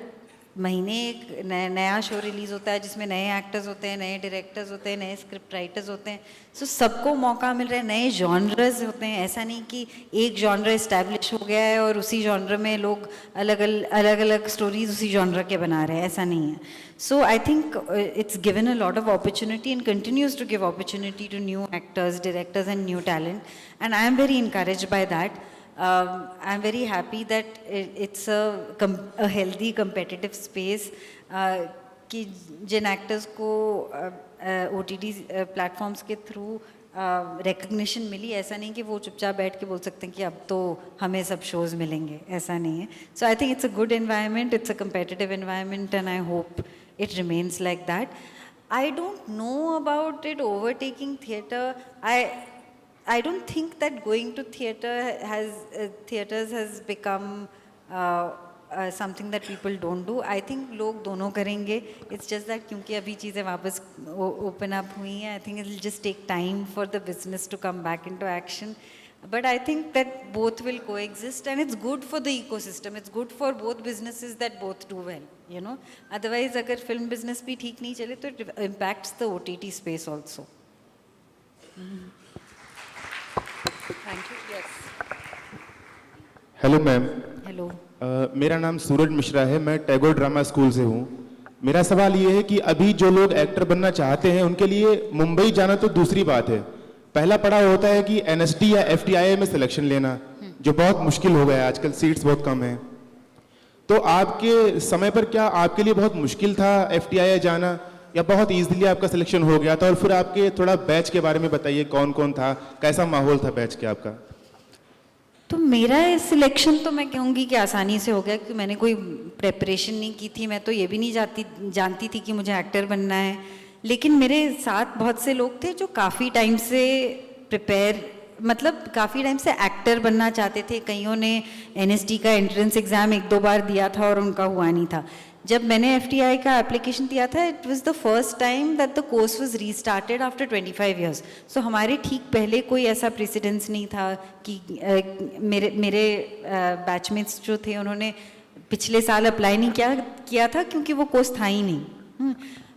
Speaker 2: महीने एक नया शो रिलीज़ होता है जिसमें नए एक्टर्स होते हैं, नए डायरेक्टर्स होते हैं, नए स्क्रिप्ट राइटर्स होते हैं. सो सबको मौका मिल रहा है, नए जॉनर्स होते हैं. ऐसा नहीं कि एक जॉनर इस्टेब्लिश हो गया है और उसी जॉनर में लोग अलग अलग स्टोरीज उसी जॉनर के बना रहे हैं, ऐसा नहीं है. So I think it's given a lot of opportunity and continues to give opportunity to new actors, directors and new talent, and I am very encouraged by that. I'm very happy that it's a healthy competitive space कि जिन actors को OTT platforms के through recognition मिली, ऐसा नहीं कि वो चुपचाप बैठ के बोल सकते हैं कि अब तो हमें सब शोज़ मिलेंगे, ऐसा नहीं है. So I think it's a good environment, it's a competitive environment, and I hope it remains like that. I don't know about it overtaking theatre. I don't think that going to theatres has become something that people don't do. I think लोग दोनों करेंगे. It's just that क्योंकि अभी चीज़ें वापस open up हुई हैं, I think it will just take time for the business to come back into action. But I think that both will coexist, and it's good for the ecosystem. It's good for both businesses that both do well, you know. Otherwise, अगर film business भी ठीक नहीं चले तो it impacts the OTT space also.
Speaker 1: Thank you. Yes.
Speaker 4: Hello ma'am.
Speaker 2: Hello.
Speaker 4: मेरा नाम सूरज मिश्रा है, मैं टैगोर ड्रामा स्कूल से हूँ. मेरा सवाल ये है कि अभी जो लोग एक्टर बनना चाहते हैं उनके लिए मुंबई जाना तो दूसरी बात है, पहला पड़ाव होता है कि NSD या FTIA में सिलेक्शन लेना, जो बहुत मुश्किल हो गया है. आजकल सीट्स बहुत कम हैं. तो आपके समय पर क्या आपके लिए बहुत मुश्किल था FTIA जाना, या बहुत ईजिली आपका सिलेक्शन हो गया था? और फिर आपके थोड़ा बैच के बारे में बताइए, कौन कौन था, कैसा माहौल था बैच के आपका?
Speaker 2: तो मेरा सिलेक्शन तो मैं कहूँगी कि आसानी से हो गया, क्योंकि मैंने कोई प्रेपरेशन नहीं की थी. मैं तो ये भी नहीं जानती थी कि मुझे एक्टर बनना है. लेकिन मेरे साथ बहुत से लोग थे जो काफ़ी टाइम से काफ़ी टाइम से एक्टर बनना चाहते थे. कईयों ने NSD का एंट्रेंस एग्ज़ाम 1-2 बार दिया था और उनका हुआ नहीं था. जब मैंने FTI का एप्लीकेशन दिया था, it was the first time that the course was restarted after 25 years. So हमारे ठीक पहले कोई ऐसा प्रेसिडेंस नहीं था कि मेरे बैचमेट्स जो थे उन्होंने पिछले साल अप्लाई नहीं किया था क्योंकि वो कोर्स था ही नहीं.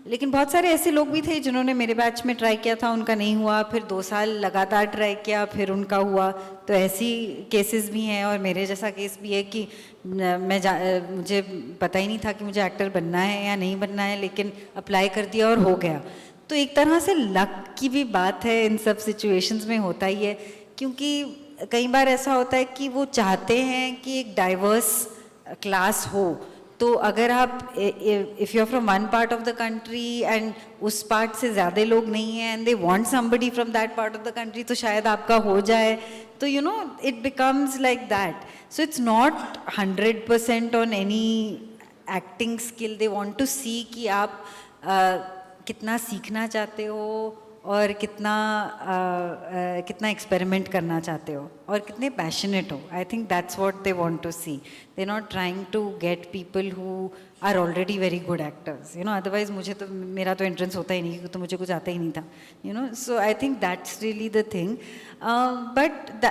Speaker 2: लेकिन बहुत सारे ऐसे लोग भी थे जिन्होंने मेरे बैच में ट्राई किया था, उनका नहीं हुआ. फिर 2 साल लगातार ट्राई किया, फिर उनका हुआ. तो ऐसी केसेस भी हैं. और मेरे जैसा केस भी है कि मुझे पता ही नहीं था कि मुझे एक्टर बनना है या नहीं बनना है, लेकिन अप्लाई कर दिया और हो गया. तो एक तरह से लक की भी बात है, इन सब सिचुएशंस में होता ही है. क्योंकि कई बार ऐसा होता है कि वो चाहते हैं कि एक डाइवर्स क्लास हो. तो अगर आप if you are from one part of the country and उस पार्ट से ज़्यादा लोग नहीं हैं and they want somebody from that part of the country, तो शायद आपका हो जाए. तो you know it becomes like that. So it's not 100% on any acting skill. They want to see कि आप कितना सीखना चाहते हो और कितना एक्सपेरिमेंट करना चाहते हो और कितने पैशनेट हो. I think that's what they want to see. They are not trying to get people who are already very good actors, you know. Otherwise मेरा तो एंट्रेंस होता ही नहीं, क्योंकि तो मुझे कुछ आता ही नहीं था, you know. So I think that's really the thing. But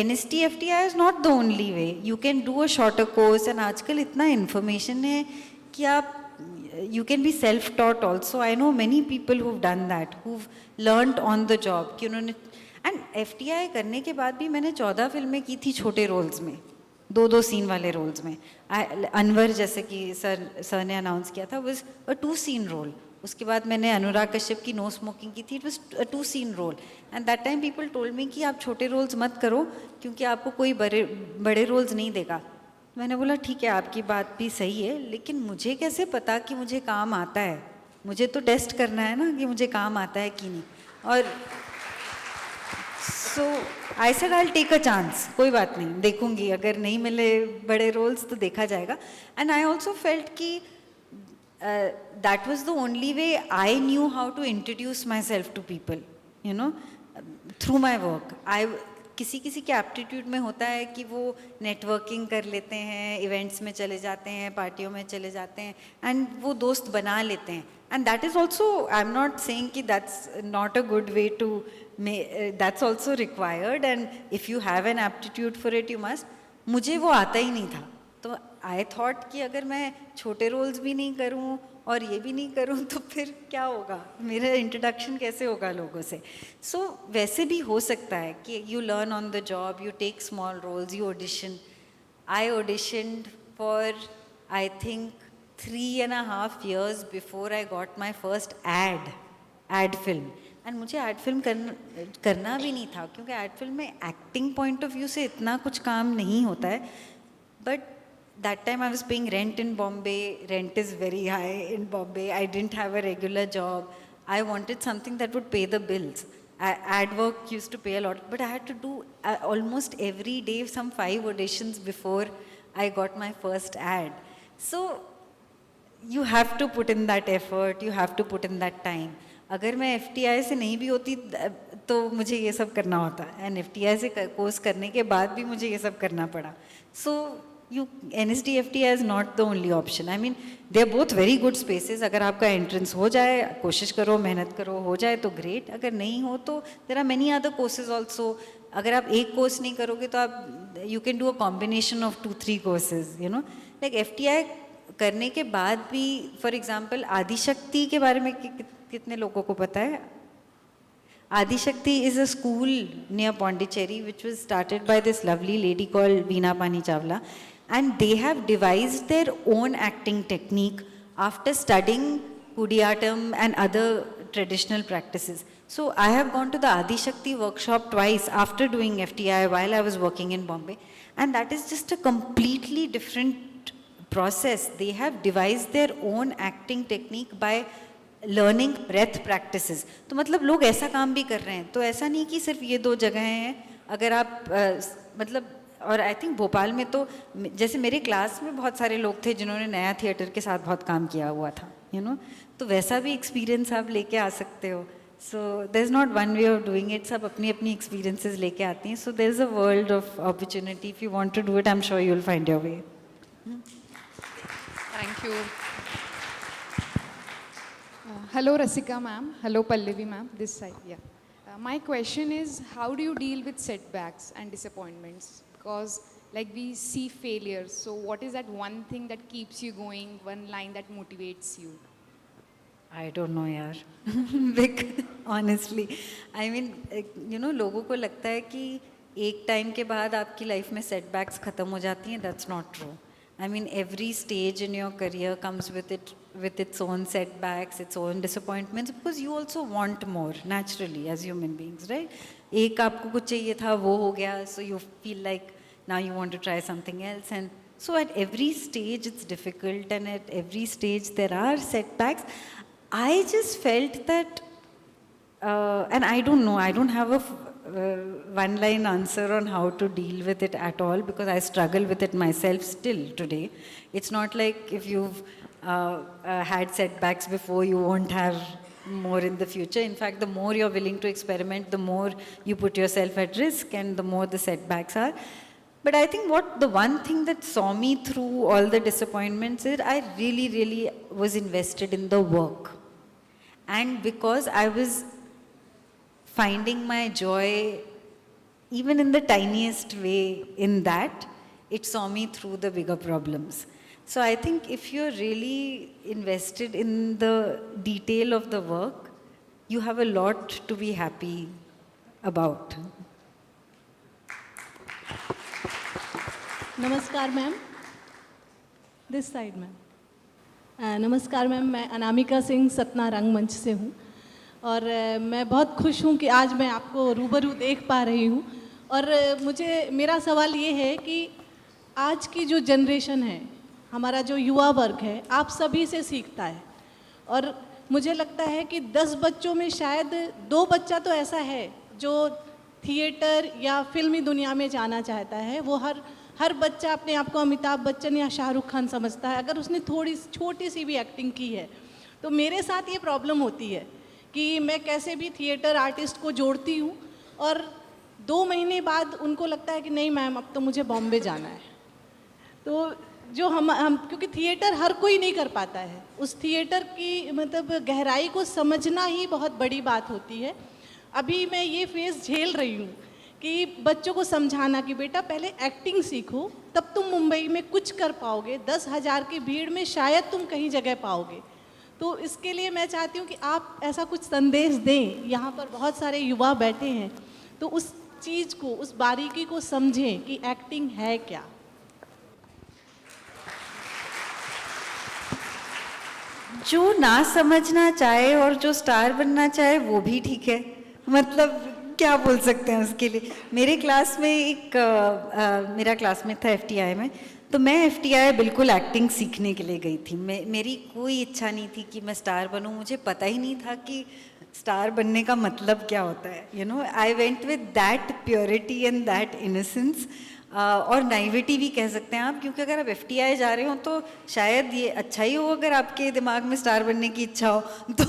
Speaker 2: NST FTI is not the only way. You can do a shorter course, and आजकल इतना इन्फॉर्मेशन है कि आप you can be self-taught also. I know many people who've done that, who've learned on the job कि उन्होंने. and FTI करने के बाद भी मैंने 14 फिल्में की थी छोटे रोल्स में, 2-2 सीन वाले रोल्स में. अनवर जैसे कि सर ने अनाउंस किया था, was a 2 scene रोल. उसके बाद मैंने अनुराग कश्यप की नो स्मोकिंग की थी, it was a 2 scene role. And that time people told me कि आप छोटे रोल्स मत करो क्योंकि आपको कोई बड़े रोल्स नहीं देगा. मैंने बोला ठीक है, आपकी बात भी सही है, लेकिन मुझे कैसे पता कि मुझे काम आता है? मुझे तो टेस्ट करना है ना कि मुझे काम आता है कि नहीं. और so I said I will take a chance, कोई बात नहीं, देखूंगी, अगर नहीं मिले बड़े रोल्स तो देखा जाएगा. एंड आई ऑल्सो फेल्ट कि that was the only way I knew how to introduce myself to people, you know, through my work. किसी किसी के एप्टीट्यूड में होता है कि वो नेटवर्किंग कर लेते हैं, इवेंट्स में चले जाते हैं, पार्टियों में चले जाते हैं, एंड वो दोस्त बना लेते हैं. And that is also, I am not saying कि that's not a good way to, that's also required, and if you have an aptitude for it you must. मुझे वो आता ही नहीं था, तो आई थॉट कि अगर मैं छोटे रोल्स भी नहीं करूँ और ये भी नहीं करूँ तो फिर क्या होगा, मेरा इंट्रोडक्शन कैसे होगा लोगों से. सो वैसे भी हो सकता है कि you learn on the job, you take small roles, you audition. I auditioned for I think 3.5 years before I got my first ad film. And मुझे एड फिल्म करना भी नहीं था, क्योंकि एड फिल्म में एक्टिंग पॉइंट ऑफ व्यू से इतना कुछ काम नहीं होता है. But that time I was paying rent in Bombay. Rent is very high in Bombay. I didn't have a regular job. I wanted something that would pay the bills. Ad work used to pay a lot, but I had to do almost every day some 5 auditions before I got my first ad. So you have to put in that effort, you have to put in that time. अगर मैं FTI से नहीं भी होती तो मुझे ये सब करना होता, and FTI से कोर्स करने के बाद भी मुझे ये सब करना पड़ा. So NSD FTI is not the only option. I mean, they are both very good spaces. अगर आपका एंट्रेंस हो जाए, कोशिश करो, मेहनत करो, हो जाए तो ग्रेट. अगर नहीं हो तो there are many other courses also. अगर आप एक कोर्स नहीं करोगे तो आप you can do a combination of 2-3 courses, you know. Like FTI करने के बाद भी, for example, आदिशक्ति के बारे में कितने लोगों को पता है? Adishakti is a school near Pondicherry which was started by this lovely lady called Veena Pani Chawla, and they have devised their own acting technique after studying Kudiyattam and other traditional practices. So I have gone to the Adishakti workshop twice after doing FTI while I was working in Bombay, and that is just a completely different process. They have devised their own acting technique by learning breath practices. तो मतलब लोग ऐसा काम भी कर रहे हैं, तो ऐसा नहीं कि सिर्फ ये 2 जगह हैं. अगर आप मतलब, और आई थिंक भोपाल में तो जैसे मेरे क्लास में बहुत सारे लोग थे जिन्होंने नया थिएटर के साथ बहुत काम किया हुआ था, यू नो, तो वैसा भी एक्सपीरियंस आप लेके आ सकते हो. So there is not one way of doing it, सब अपनी अपनी एक्सपीरियंसेस लेके आती हैं. So there is a world of opportunity. If you want to do it, I am sure you will find your way.
Speaker 1: Thank you.
Speaker 5: Hello Rasika ma'am, hello Pallavi ma'am, this side, yeah. My question is, how do you deal with setbacks and disappointments? Because like we see failures, so what is that one thing that keeps you going, one line that motivates you?
Speaker 2: I don't know यार. Big, honestly. I mean, you know, लोगों को लगता है कि एक time के बाद आपकी लाइफ में सेटबैक्स ख़त्म हो जाती हैं. That's not true. I mean, every stage in your career comes with its own setbacks, its own disappointments, because you also want more naturally as human beings, right? एक आपको कुछ चाहिए था, वो हो गया, so you feel like now you want to try something else, and so at every stage it's difficult, and at every stage there are setbacks. I just felt that, and I don't know, I don't have a one-line answer on how to deal with it at all, because I struggle with it myself still today. It's not like if you've had setbacks before, you won't have more in the future. In fact, the more you're willing to experiment, the more you put yourself at risk, and the more the setbacks are. But I think the one thing that saw me through all the disappointments is I really, really was invested in the work. And because I was finding my joy even in the tiniest way in that, it saw me through the bigger problems. So I think if you're really invested in the detail of the work, you have a lot to be happy about.
Speaker 6: नमस्कार ma'am, this side ma'am. नमस्कार ma'am, मैं अनामिका सिंह सतना रंगमंच से हूँ, और मैं बहुत खुश हूँ कि आज मैं आपको रूबरू देख पा रही हूँ. और मेरा सवाल ये है कि आज की जो जनरेशन है, हमारा जो युवा वर्ग है, आप सभी से सीखता है. और मुझे लगता है कि 10 बच्चों में शायद 2 बच्चा तो ऐसा है जो थिएटर या फिल्मी दुनिया में जाना चाहता है, वो हर बच्चा अपने आप को अमिताभ बच्चन या शाहरुख खान समझता है अगर उसने थोड़ी छोटी सी भी एक्टिंग की है। तो मेरे साथ ये प्रॉब्लम होती है कि मैं कैसे भी थिएटर आर्टिस्ट को जोड़ती हूँ और 2 महीने बाद उनको लगता है कि नहीं मैम अब तो मुझे बॉम्बे जाना है। तो जो हम क्योंकि थिएटर हर कोई नहीं कर पाता है, उस थिएटर की मतलब गहराई को समझना ही बहुत बड़ी बात होती है। अभी मैं ये फेस झेल रही हूँ कि बच्चों को समझाना कि बेटा पहले एक्टिंग सीखो, तब तुम मुंबई में कुछ कर पाओगे, 10,000 की भीड़ में शायद तुम कहीं जगह पाओगे। तो इसके लिए मैं चाहती हूँ कि आप ऐसा कुछ संदेश दें। यहाँ पर बहुत सारे युवा बैठे हैं, तो उस चीज़ को, उस बारीकी को समझें कि एक्टिंग है क्या।
Speaker 2: जो ना समझना चाहे और जो स्टार बनना चाहे वो भी ठीक है, मतलब क्या बोल सकते हैं उसके लिए। मेरे क्लास में मेरा क्लासमेट था FTI में, तो मैं FTI बिल्कुल एक्टिंग सीखने के लिए गई थी। मेरी कोई इच्छा नहीं थी कि मैं स्टार बनूं, मुझे पता ही नहीं था कि स्टार बनने का मतलब क्या होता है। You know, I went with that purity and that innocence और नाइविटी भी कह सकते हैं आप, क्योंकि अगर आप FTI जा रहे हो तो शायद ये अच्छा ही हो अगर आपके दिमाग में स्टार बनने की इच्छा हो। तो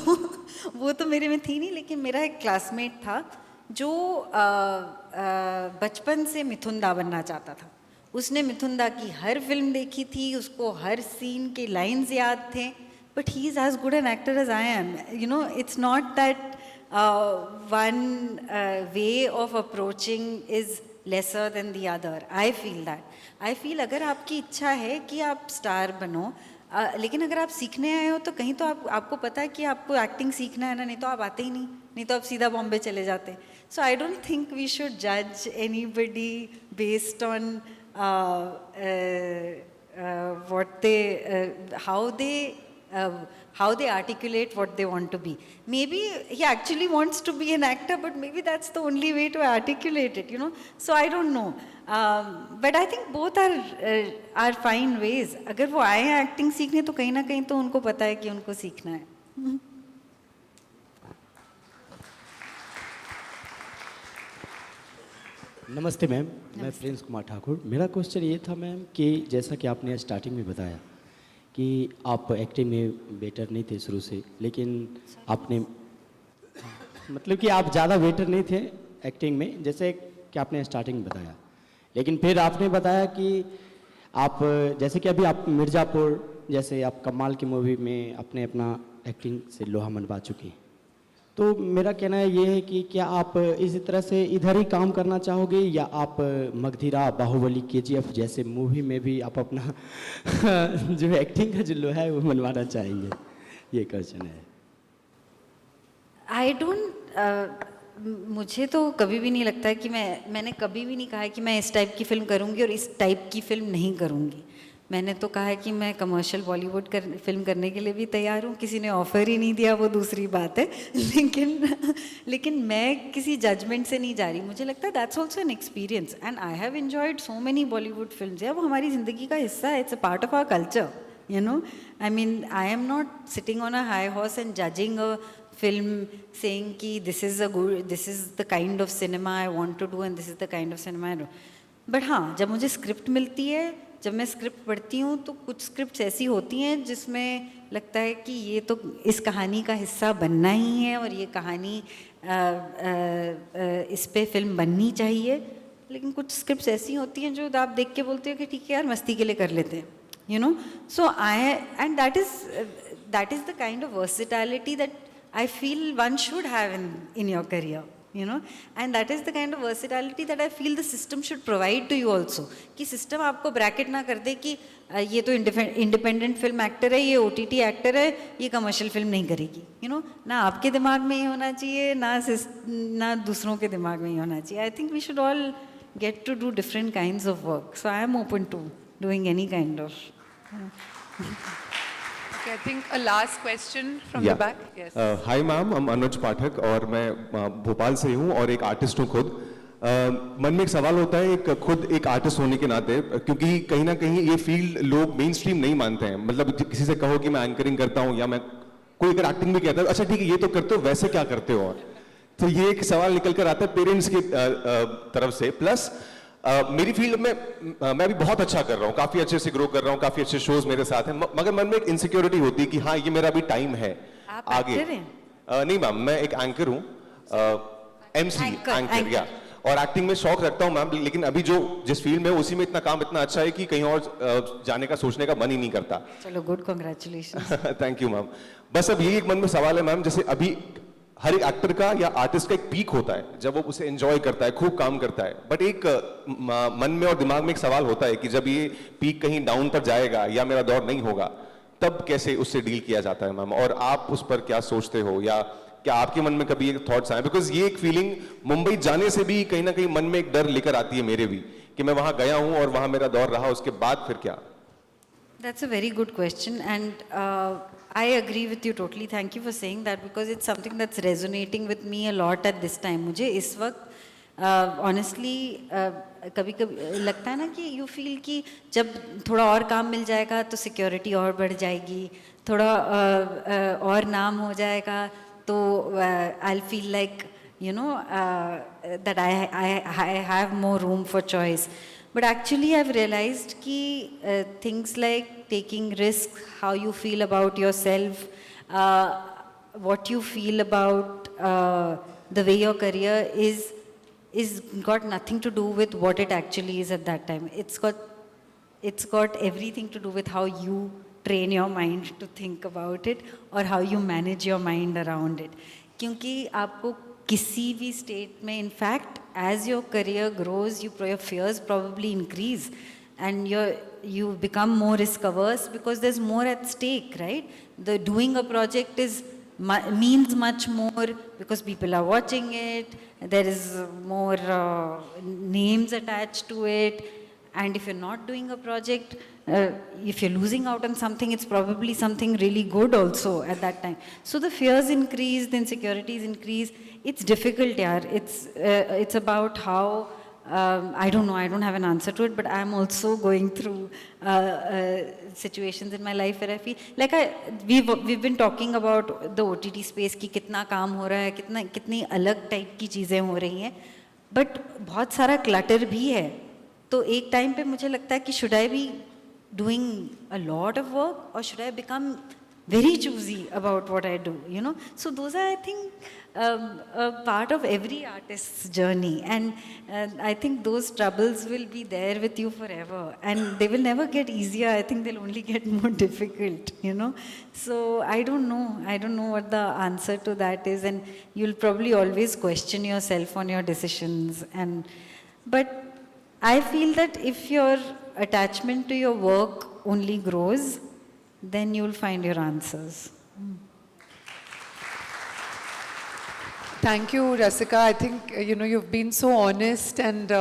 Speaker 2: वो तो मेरे में थी नहीं, लेकिन मेरा एक क्लासमेट था जो बचपन से मिथुन दा बनना चाहता था। उसने मिथुन दा की हर फिल्म देखी थी, उसको हर सीन के लाइंस याद थे, but he is as good an actor as I am. You know, it's not that one way of approaching is lesser than the other. I feel that. I feel अगर आपकी इच्छा है कि आप star बनो, लेकिन अगर आप सीखने आए हो तो कहीं तो आपको पता है कि आपको एक्टिंग सीखना है ना, नहीं तो आप आते ही नहीं तो आप सीधा बॉम्बे चले जाते। So I don't think we should जज anybody based on what they how they articulate what they want to be. Maybe he actually wants to be an actor, but maybe that's the only way to articulate it, you know. So I don't know, but I think both are fine ways. अगर वो आए हैं acting सीखने तो कहीं ना कहीं तो उनको पता है कि उनको सीखना है।
Speaker 7: नमस्ते मैम, मैं प्रिंस कुमार ठाकुर। मेरा क्वेश्चन ये था मैम कि जैसा कि आपने स्टार्टिंग में बताया कि आप एक्टिंग में बेटर नहीं थे शुरू से, लेकिन आपने मतलब कि आप ज़्यादा बेटर नहीं थे एक्टिंग में, जैसे कि आपने स्टार्टिंग में बताया, लेकिन फिर आपने बताया कि आप जैसे कि अभी आप मिर्ज़ापुर जैसे आप कमाल की मूवी में अपने अपना एक्टिंग से लोहा मनवा चुकी हैं। तो मेरा कहना ये है कि क्या आप इसी तरह से इधर ही काम करना चाहोगे या आप मगधीरा, बाहुबली, KGF जैसे मूवी में भी आप अपना जो एक्टिंग का जो लोहा है वो मनवाना चाहेंगे? ये क्वेश्चन है।
Speaker 2: आई डोंट मुझे तो कभी भी नहीं लगता है कि मैंने कभी भी नहीं कहा है कि मैं इस टाइप की फ़िल्म करूँगी और इस टाइप की फ़िल्म नहीं करूँगी। मैंने तो कहा है कि मैं कमर्शियल बॉलीवुड फिल्म करने के लिए भी तैयार हूँ। किसी ने ऑफ़र ही नहीं दिया वो दूसरी बात है, लेकिन मैं किसी जजमेंट से नहीं जा रही। मुझे लगता है that's also an experience and I have enjoyed so many Bollywood films. वो हमारी ज़िंदगी का हिस्सा है, it's a part of our culture, you know. I mean I am not sitting on a high horse and judging a film saying कि this is the kind of cinema I want to do and this is the kind of cinema I do. But हाँ, जब मुझे script मिलती है, जब मैं script पढ़ती हूँ तो कुछ स्क्रिप्ट्स ऐसी होती हैं जिसमें लगता है कि ये तो इस कहानी का हिस्सा बनना ही है और ये कहानी इस पे फिल्म बननी चाहिए। लेकिन कुछ स्क्रिप्ट्स ऐसी होती हैं जो आप देख के बोलते हो कि ठीक है यार, मस्ती के लिए कर लेते हैं, you know. So and that is the kind of versatility that I feel one should have in your career, you know, and that is the kind of versatility that I feel the system should provide to you also. कि system आपको bracket ना कर दे कि ये तो independent film actor है, ये OTT actor है, ये commercial film नहीं करेगी, you know. ना आपके दिमाग में ये होना चाहिए, ना दूसरों के दिमाग में ये होना चाहिए. I think we should all get to do different kinds of work. So I am open to doing any kind of.
Speaker 1: Okay, I think a last question from the back. Yes.
Speaker 8: Hi ma'am, I'm Anuj Pathak और मैं भोपाल से हूँ और एक artist हूँ खुद। मन में एक सवाल होता है खुद एक आर्टिस्ट होने के नाते, क्योंकि कहीं ना कहीं ये फील्ड लोग मेन स्ट्रीम नहीं मानते हैं। मतलब किसी से कहो कि मैं एंकरिंग करता हूँ या मैं कोई अगर एक्टिंग भी कहता है, अच्छा ठीक है ये तो करते हो, वैसे क्या करते हो? और तो ये एक सवाल निकल कर आता है पेरेंट्स की तरफ से, प्लस मेरी फील्ड में मैं भी बहुत अच्छा कर रहा हूँ, काफी अच्छे से ग्रो कर रहा हूँ, काफी अच्छे शोज मेरे साथ हैं, मगर मन में एक इनसिक्योरिटी होती है कि हाँ ये मेरा भी टाइम है
Speaker 2: आप
Speaker 8: आगे।
Speaker 2: एक्टर हैं?
Speaker 8: नहीं मैम, मैं एक एंकर हूँ, एमसी एंकर या, और एक्टिंग में शौक रखता हूँ मैम, लेकिन अभी जो जिस फील्ड में उसी में इतना काम इतना अच्छा है कि कहीं और जाने का सोचने का मन ही नहीं करता।
Speaker 2: चलो good, congratulation.
Speaker 8: Thank you ma'am. बस अब यही एक मन में सवाल है मैम, जैसे अभी हर एक एक्टर का या आर्टिस्ट का एक पीक होता है जब वो उसे एंजॉय करता है, खूब काम करता है, बट एक मन में और दिमाग में एक सवाल होता है कि जब ये पीक कहीं डाउन पर जाएगा या मेरा दौर नहीं होगा, तब कैसे उससे डील किया जाता है मैम, और आप उस पर क्या सोचते हो, या क्या आपके मन में कभी एक थॉट्स आए? बिकॉज ये एक फीलिंग मुंबई जाने से भी कहीं ना कहीं मन में एक डर लेकर आती है मेरे भी, कि मैं वहां गया हूं और वहां मेरा दौर रहा, उसके बाद फिर क्या?
Speaker 2: That's a very good question, and I agree with you totally. Thank you for saying that, because it's something that's resonating with me a lot at this time. मुझे इस वक्त honestly कभी कभी लगता है ना कि you feel कि जब थोड़ा और काम मिल जाएगा तो security और बढ़ जाएगी, थोड़ा और नाम हो जाएगा तो I'll feel like, you know, that I have more room for choice. But actually I've realized कि things like taking risks, how you feel about yourself, what you feel about the way your career is got nothing to do with what it actually is at that time. It's got everything to do with how you train your mind to think about it, or how you manage your mind around it. क्योंकि आपको किसी भी state में, in fact, as your career grows, your fears probably increase, and you become more risk averse because there's more at stake, right? The doing a project means much more because people are watching it. There is more names attached to it, and if you're not doing a project, if you're losing out on something, it's probably something really good also at that time. So the fears increase, the insecurities increase. It's difficult, yaar. It's about how, I don't know, I don't have an answer to it, but I'm also going through situations in my life where I feel like we've been talking about the OTT space कि कितना काम हो रहा है, कितनी अलग type की चीज़ें हो रही हैं, but बहुत सारा clutter भी है. तो एक टाइम पे मुझे लगता है कि should I be doing a lot of work, or should I become very choosy about what I do, you know? So those are, I think, a part of every artist's journey, and I think those troubles will be there with you forever, and they will never get easier. I think they'll only get more difficult, you know? So I don't know what the answer to that is, and you'll probably always question yourself on your decisions, but I feel that if your attachment to your work only grows, then you'll find your answers.
Speaker 1: Thank you, Rasika. I think, you've been so honest and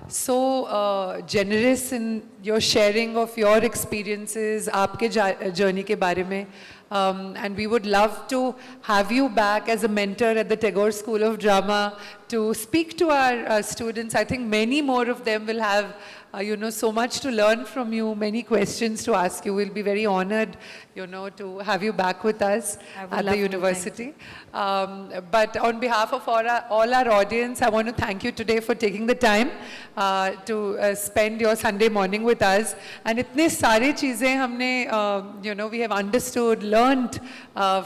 Speaker 1: so generous in your sharing of your experiences, aapke journey ke bare mein. And we would love to have you back as a mentor at the Tagore School of Drama to speak to our students. I think many more of them will have so much to learn from you, many questions to ask you. We'll be very honored, to have you back with us at the university. But on behalf of all our audience, I want to thank you today for taking the time to spend your Sunday morning with us. And itne sare cheezein humne, we have understood, learned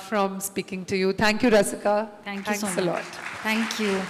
Speaker 1: from speaking to you. Thank you, Rasika.
Speaker 2: Thank you so much.
Speaker 1: Thanks a lot.
Speaker 2: Thank you.